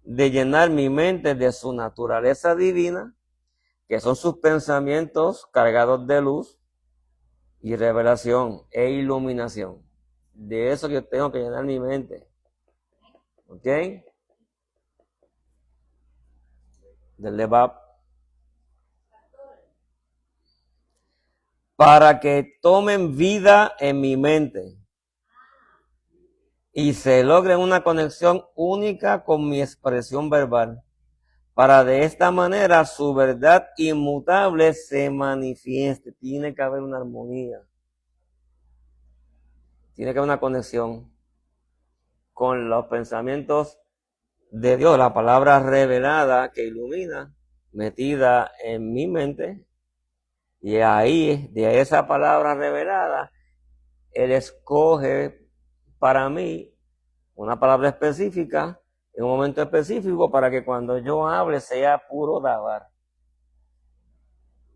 de llenar mi mente de su naturaleza divina, que son sus pensamientos cargados de luz y revelación e iluminación. De eso que yo tengo que llenar mi mente. ¿Ok? Del Lebab. Para que tomen vida en mi mente y se logre una conexión única con mi expresión verbal, para de esta manera su verdad inmutable se manifieste. Tiene que haber una armonía, tiene que haber una conexión con los pensamientos de Dios, la palabra revelada que ilumina, metida en mi mente, y ahí, de esa palabra revelada, Él escoge para mí una palabra específica en un momento específico para que cuando yo hable sea puro dabar,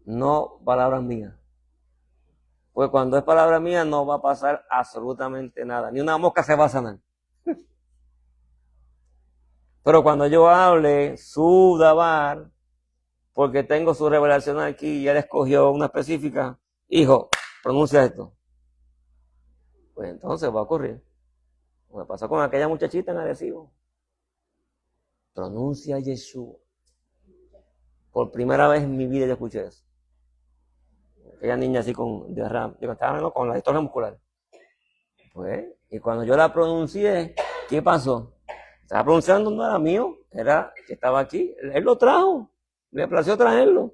no palabras mías. Pues cuando es palabra mía no va a pasar absolutamente nada, ni una mosca se va a sanar. Pero cuando yo hable su dabar, porque tengo su revelación aquí y Él escogió una específica, hijo, pronuncia esto. Pues entonces va a ocurrir. Me pasó con aquella muchachita en Arecibo. Pronuncia Yeshua. Por primera vez en mi vida yo escuché eso. Aquella niña así con derrame, estaba con la distrofia muscular. Pues, y cuando yo la pronuncié, ¿qué pasó? Estaba pronunciando, no era mío, era que estaba aquí. Él lo trajo, le plació traerlo.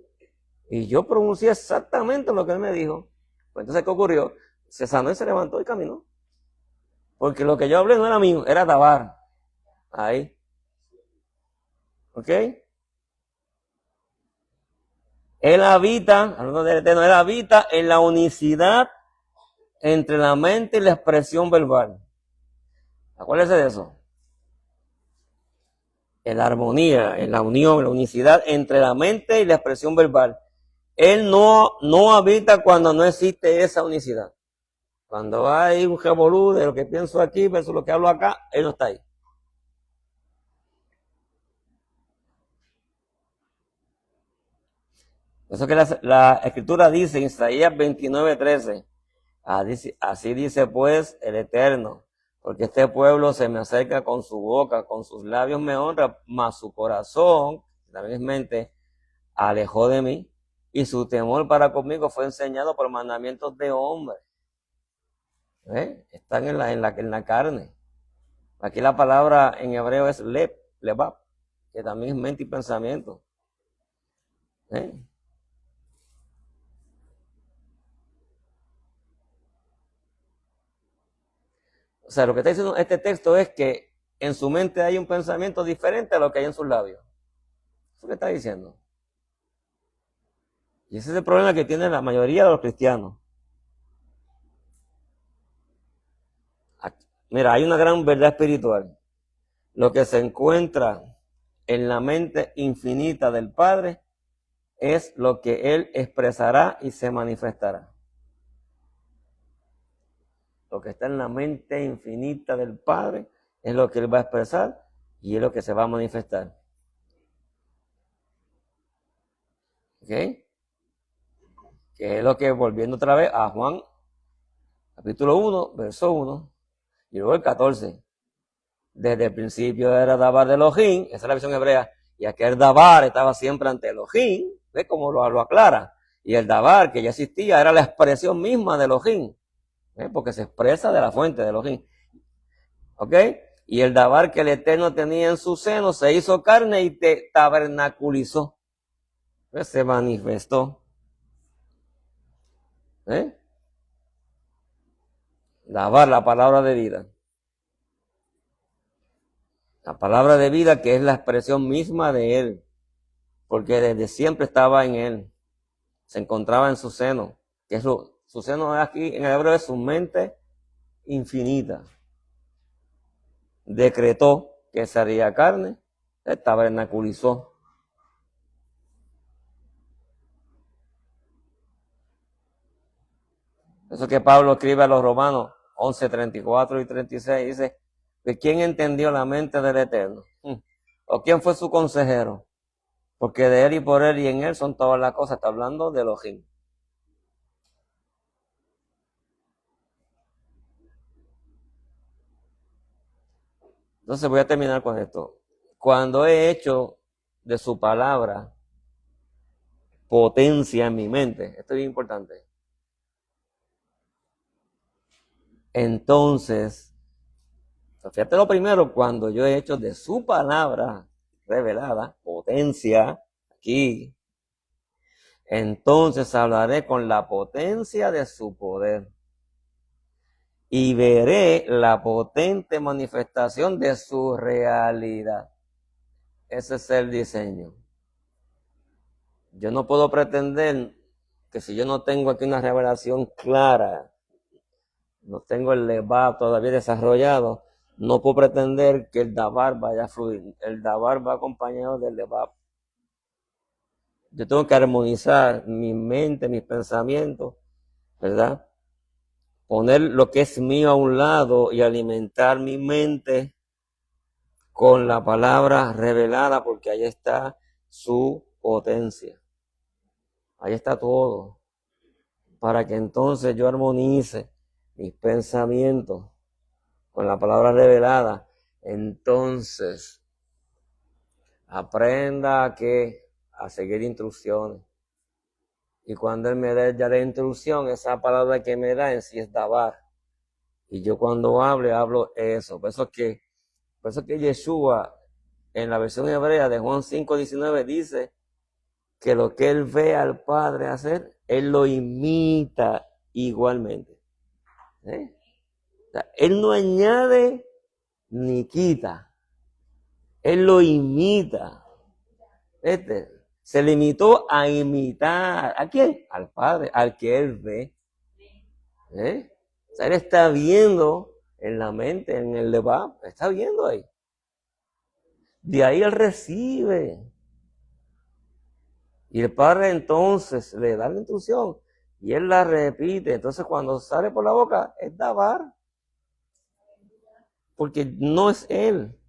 Y yo pronuncié exactamente lo que él me dijo. Pues entonces, ¿qué ocurrió? Se sanó y se levantó y caminó. Porque lo que yo hablé no era mío, era Dabar. Ahí. ¿Ok? Él habita, hablando del Eterno, él habita en la unicidad entre la mente y la expresión verbal. Acuérdense de eso. En la armonía, en la unión, en la unicidad entre la mente y la expresión verbal. Él no habita cuando no existe esa unicidad. Cuando hay un revolú de lo que pienso aquí versus lo que hablo acá, él no está ahí. Eso que la escritura dice en Isaías 29:13. Así dice pues el Eterno, porque este pueblo se me acerca con su boca, con sus labios me honra, mas su corazón, también es mente, alejó de mí, y su temor para conmigo fue enseñado por mandamientos de hombre. Están en la carne. Aquí la palabra en hebreo es lebab, que también es mente y pensamiento. O sea, lo que está diciendo este texto es que en su mente hay un pensamiento diferente a lo que hay en sus labios. Eso es lo que está diciendo. Y ese es el problema que tiene la mayoría de los cristianos. Mira, hay una gran verdad espiritual. Lo que se encuentra en la mente infinita del Padre es lo que Él expresará y se manifestará. Lo que está en la mente infinita del Padre es lo que Él va a expresar y es lo que se va a manifestar. ¿Ok? Que es lo que, volviendo otra vez a Juan, capítulo 1, verso 1, y luego el 14. Desde el principio era Dabar de Elohim, esa es la versión hebrea, y aquel Dabar estaba siempre ante Elohim, ¿ves cómo lo aclara? Y el Dabar, que ya existía, era la expresión misma de Elohim, porque se expresa de la fuente de Elohim. ¿Ok? Y el Dabar que el Eterno tenía en su seno se hizo carne y te tabernaculizó. Se manifestó. Dabar, la palabra de vida. La palabra de vida que es la expresión misma de Él, porque desde siempre estaba en Él, se encontraba en su seno, que es su seno aquí en el hebreo es su mente infinita. Decretó que se haría carne, se tabernaculizó. Eso que Pablo escribe a los Romanos 11, 34 y 36, dice, ¿de quién entendió la mente del Eterno? ¿O quién fue su consejero? Porque de Él y por Él y en Él son todas las cosas. Está hablando de Elohim. Entonces voy a terminar con esto. Cuando he hecho de su palabra potencia en mi mente, esto es bien importante. Entonces, fíjate lo primero, cuando yo he hecho de su palabra revelada, potencia, aquí, entonces hablaré con la potencia de su poder y veré la potente manifestación de su realidad. Ese es el diseño. Yo no puedo pretender que si yo no tengo aquí una revelación clara, no tengo el Lebab todavía desarrollado, no puedo pretender que el Dabar vaya a fluir. El Dabar va acompañado del Lebab. Yo tengo que armonizar mi mente, mis pensamientos, ¿verdad? Poner lo que es mío a un lado y alimentar mi mente con la palabra revelada, porque ahí está su potencia. Ahí está todo. para que entonces yo armonice mis pensamientos con la palabra revelada. Entonces, aprenda a seguir instrucciones. Y cuando Él me dé ya la instrucción, esa palabra que me da en sí es dabar. Y yo cuando hablo eso. Por eso que Yeshua, en la versión hebrea de Juan 5:19, dice que lo que Él ve al Padre hacer, Él lo imita igualmente. ¿Eh? O sea, Él no añade ni quita. Él lo imita. Se limitó a imitar. ¿A quién? Al Padre, al que Él ve. O sea, Él está viendo en la mente, en el Levá, está viendo ahí. De ahí Él recibe. Y el Padre entonces le da la instrucción y Él la repite. Entonces cuando sale por la boca es dabar. Porque no es Él.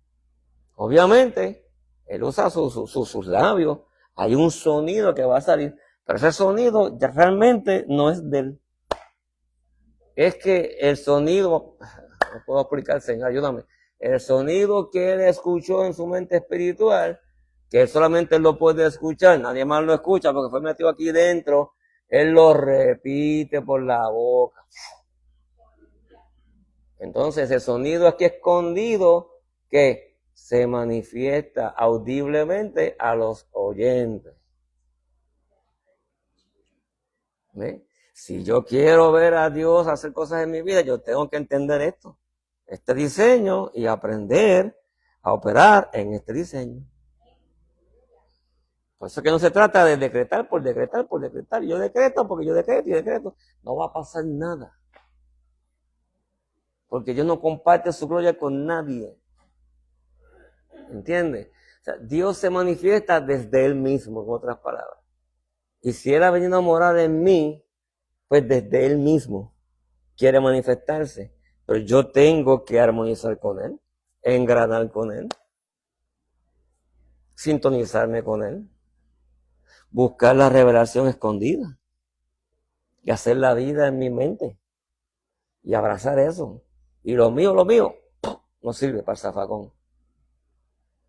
Obviamente, Él usa sus labios. Hay un sonido que va a salir. Pero ese sonido ya realmente no es de Él. Es que el sonido, no puedo explicar, Señor, ayúdame. El sonido que Él escuchó en su mente espiritual, que Él solamente lo puede escuchar, nadie más lo escucha porque fue metido aquí dentro, Él lo repite por la boca. Entonces el sonido aquí escondido que se manifiesta audiblemente a los oyentes. ¿Ve? Si yo quiero ver a Dios hacer cosas en mi vida, yo tengo que entender esto, este diseño, y aprender a operar en este diseño. Por eso que no se trata de decretar por decretar por decretar. Yo decreto porque yo decreto y decreto. No va a pasar nada. Porque Dios no comparte su gloria con nadie. ¿Entiendes? O sea, Dios se manifiesta desde Él mismo, en otras palabras. Y si Él ha venido a morar en mí, pues desde Él mismo quiere manifestarse. Pero yo tengo que armonizar con Él, engranar con Él, sintonizarme con Él, buscar la revelación escondida y hacer la vida en mi mente y abrazar eso. Y lo mío, no sirve para el zafacón.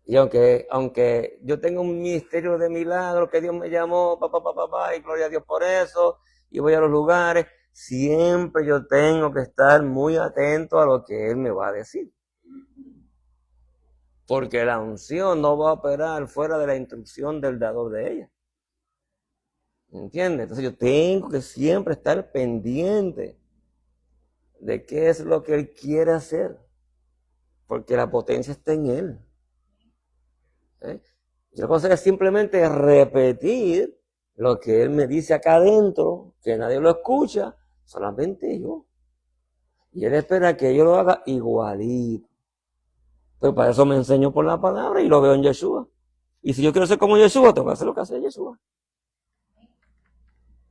Y aunque yo tengo un ministerio de milagros que Dios me llamó, y gloria a Dios por eso, y voy a los lugares, siempre yo tengo que estar muy atento a lo que Él me va a decir. Porque la unción no va a operar fuera de la instrucción del dador de ella. ¿Entiendes? Entonces yo tengo que siempre estar pendiente de qué es lo que Él quiere hacer. Porque la potencia está en Él. Yo lo que hacer es simplemente repetir lo que Él me dice acá adentro, que nadie lo escucha, solamente yo. Y Él espera que yo lo haga igualito. Pues para eso me enseño por la palabra y lo veo en Yeshua. Y si yo quiero ser como Yeshua, tengo que hacer lo que hace Yeshua.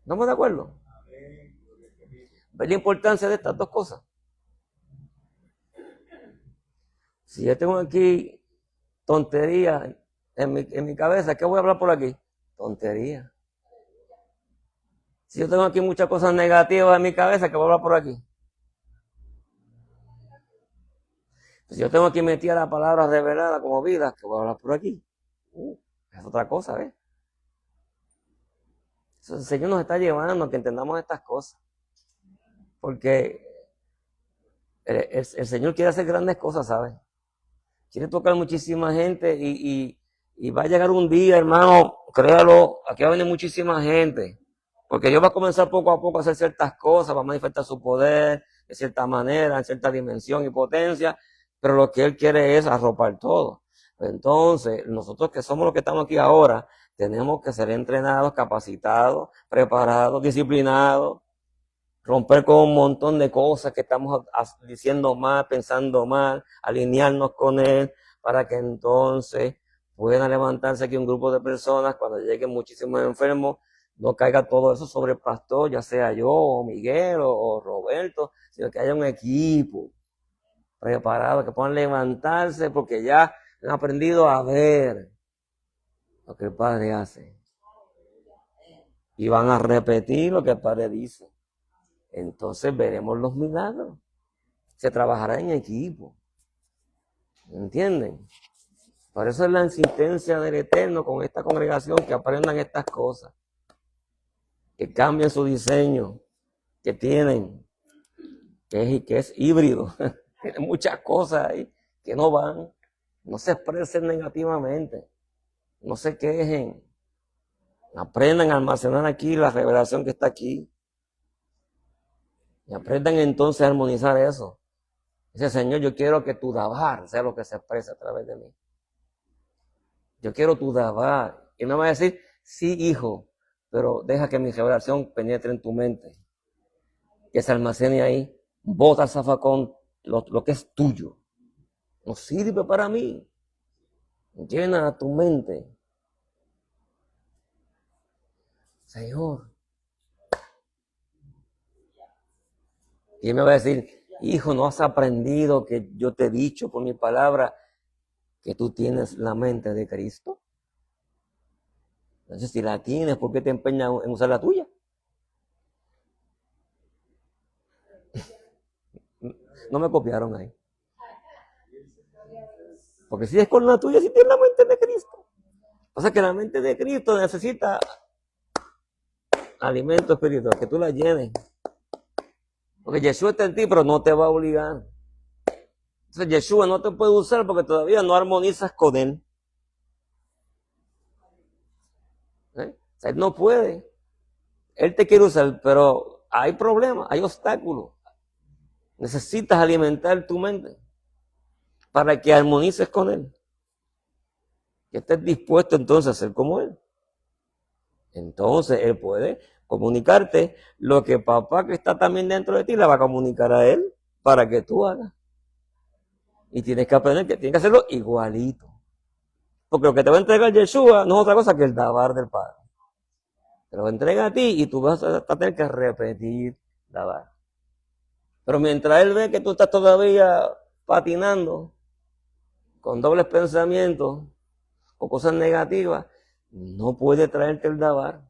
¿Estamos de acuerdo? ¿Ves la importancia de estas dos cosas? Si yo tengo aquí tonterías en mi cabeza, ¿qué voy a hablar por aquí? Tontería. Si yo tengo aquí muchas cosas negativas en mi cabeza, ¿qué voy a hablar por aquí? Si yo tengo aquí metida la palabra revelada como vida, ¿qué voy a hablar por aquí? Es otra cosa, ¿ves? El Señor nos está llevando a que entendamos estas cosas. Porque el Señor quiere hacer grandes cosas, ¿sabes? Quiere tocar muchísima gente y va a llegar un día, hermano, créalo, aquí va a venir muchísima gente. Porque Dios va a comenzar poco a poco a hacer ciertas cosas, va a manifestar su poder de cierta manera, en cierta dimensión y potencia, pero lo que Él quiere es arropar todo. Entonces, nosotros que somos los que estamos aquí ahora, tenemos que ser entrenados, capacitados, preparados, disciplinados, romper con un montón de cosas que estamos diciendo mal, pensando mal, alinearnos con Él, para que entonces puedan levantarse aquí un grupo de personas cuando lleguen muchísimos enfermos, no caiga todo eso sobre el pastor, ya sea yo, o Miguel, o Roberto, sino que haya un equipo preparado, que puedan levantarse porque ya han aprendido a ver lo que el Padre hace. Y van a repetir lo que el Padre dice. entonces veremos los milagros. Se trabajará en equipo. ¿Entienden? Por eso es la insistencia del Eterno con esta congregación, que aprendan estas cosas, que cambien su diseño, que tienen, que es híbrido. Tiene muchas cosas ahí que no van. No se expresen negativamente. No se quejen. Aprendan a almacenar aquí la revelación que está aquí. Y aprendan entonces a armonizar eso. Dice, Señor, yo quiero que tu dabar sea lo que se exprese a través de mí. Yo quiero tu dabar. Y no va a decir, sí, hijo, pero deja que mi revelación penetre en tu mente. Que se almacene ahí. Bota al zafacón lo que es tuyo. No sirve para mí. Llena tu mente. Señor. Y él me va a decir, hijo, ¿no has aprendido que yo te he dicho por mi palabra que tú tienes la mente de Cristo? Entonces, si la tienes, ¿por qué te empeñas en usar la tuya? No me copiaron ahí. Porque si es con la tuya, si tienes la mente de Cristo. O sea que la mente de Cristo necesita alimento espiritual, que tú la llenes. Porque Yeshua está en ti, pero no te va a obligar. Entonces Yeshua no te puede usar porque todavía no armonizas con él. O sea, él no puede. Él te quiere usar, pero hay problemas, hay obstáculos. Necesitas alimentar tu mente para que armonices con él. Que estés dispuesto entonces a ser como él. Entonces él puede comunicarte lo que papá que está también dentro de ti le va a comunicar a él para que tú hagas. Y tienes que aprender que tienes que hacerlo igualito. Porque lo que te va a entregar Yeshua no es otra cosa que el dabar del Padre. Te lo entrega a ti y tú vas a tener que repetir dabar. Pero mientras él ve que tú estás todavía patinando con dobles pensamientos o cosas negativas, no puede traerte el dabar.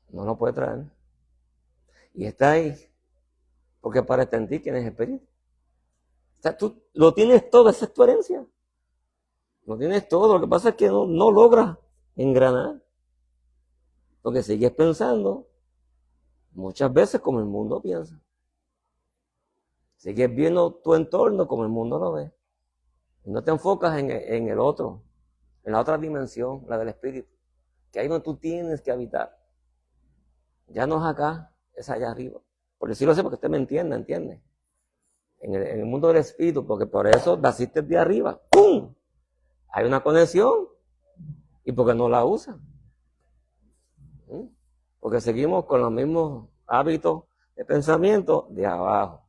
No lo puede traer. Y está ahí. Porque para estar en ti tienes experiencia. O sea, tú lo tienes todo, esa es tu herencia. Lo tienes todo. Lo que pasa es que no logras engranar. Porque sigues pensando muchas veces como el mundo piensa. Sigues viendo tu entorno como el mundo lo ve. Y no te enfocas en el otro, en la otra dimensión, la del espíritu. Que ahí donde tú tienes que habitar. Ya no es acá, es allá arriba. Por decirlo así, porque usted me entiende. En el mundo del espíritu, porque por eso naciste de arriba. ¡Pum! Hay una conexión. ¿Y porque no la usan? Porque seguimos con los mismos hábitos de pensamiento de abajo.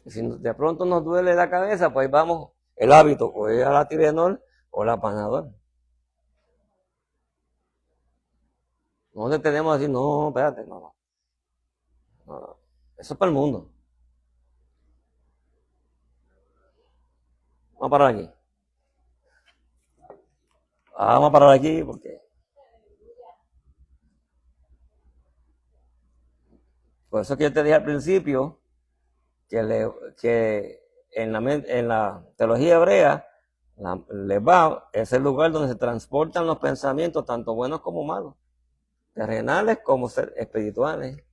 Y si de pronto nos duele la cabeza, pues vamos, el hábito, o es a la Tilenol o la Panadol. Nosotros tenemos que decir, no, espérate, no. Eso es para el mundo. Vamos a parar aquí. Vamos a parar aquí porque... Por eso que yo te dije al principio que en la teología hebrea, Levá es el lugar donde se transportan los pensamientos, tanto buenos como malos, terrenales como espirituales.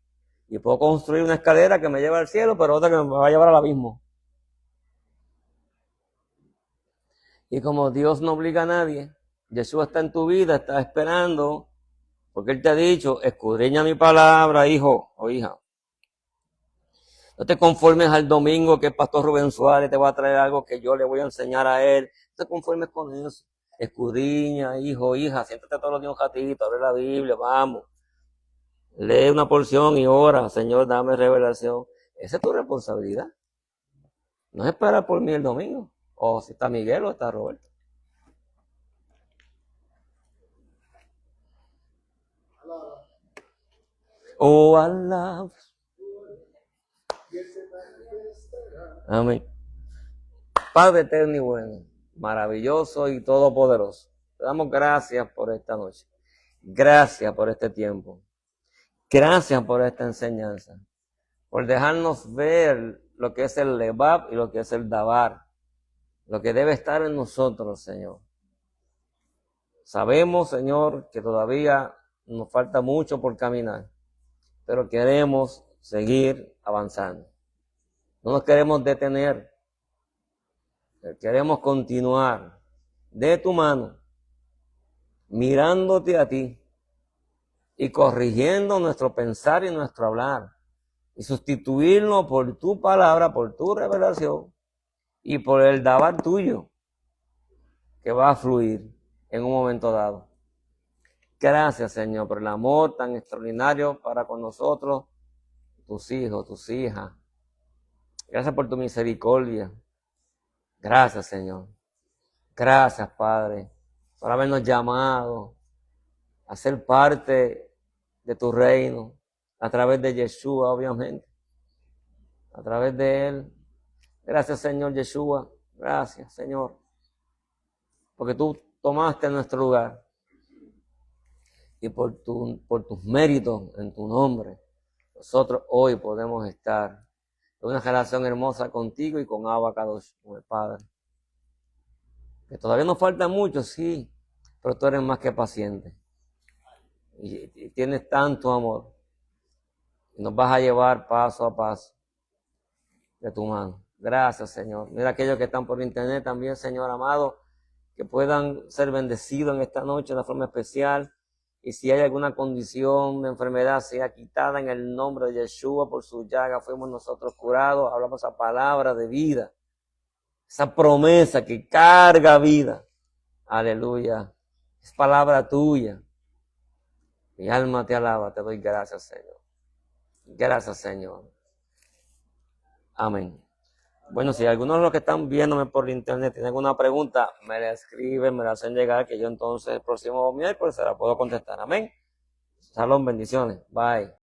Y puedo construir una escalera que me lleva al cielo, pero otra que me va a llevar al abismo. Y como Dios no obliga a nadie, Jesús está en tu vida, está esperando, porque Él te ha dicho, escudriña mi palabra, hijo o hija. No te conformes al domingo que el pastor Rubén Suárez te va a traer algo que yo le voy a enseñar a él. No te conformes con eso. Escudriña, hijo, hija, siéntate todos los días un ratito, abre la Biblia, vamos. Lee una porción y ora, Señor, dame revelación. Esa es tu responsabilidad. No es esperar por mí el domingo. O si está Miguel o está Roberto. Oh, Allah. Amén. Padre eterno y bueno, maravilloso y todopoderoso. Te damos gracias por esta noche. Gracias por este tiempo. Gracias por esta enseñanza. Por dejarnos ver lo que es el Levab y lo que es el Dabar. Lo que debe estar en nosotros, Señor. Sabemos, Señor, que todavía nos falta mucho por caminar, pero queremos seguir avanzando. No nos queremos detener. Queremos continuar de tu mano, mirándote a ti y corrigiendo nuestro pensar y nuestro hablar y sustituirnos por tu palabra, por tu revelación y por el dabar tuyo que va a fluir en un momento dado. Gracias, Señor, por el amor tan extraordinario para con nosotros, tus hijos, tus hijas. Gracias por tu misericordia. Gracias, Señor. Gracias, Padre, por habernos llamado a ser parte de tu reino a través de Yeshua, obviamente. A través de Él. Gracias, Señor Yeshua. Gracias, Señor. Porque tú tomaste nuestro lugar. Y por tus méritos en tu nombre, nosotros hoy podemos estar en una relación hermosa contigo y con Abba Kadosh, con el Padre. Que todavía nos falta mucho, sí, pero tú eres más que paciente. Y tienes tanto amor. Y nos vas a llevar paso a paso de tu mano. Gracias, Señor. Mira aquellos que están por internet también, Señor amado, que puedan ser bendecidos en esta noche de forma especial. Y si hay alguna condición de enfermedad, sea quitada en el nombre de Yeshua. Por su llaga fuimos nosotros curados. Hablamos esa palabra de vida. Esa promesa que carga vida. Aleluya. Es palabra tuya. Mi alma te alaba. Te doy gracias, Señor. Gracias, Señor. Amén. Bueno, si algunos de los que están viéndome por internet tienen alguna pregunta, me la escriben, me la hacen llegar, que yo entonces el próximo miércoles se la puedo contestar. Amén. Salón, bendiciones. Bye.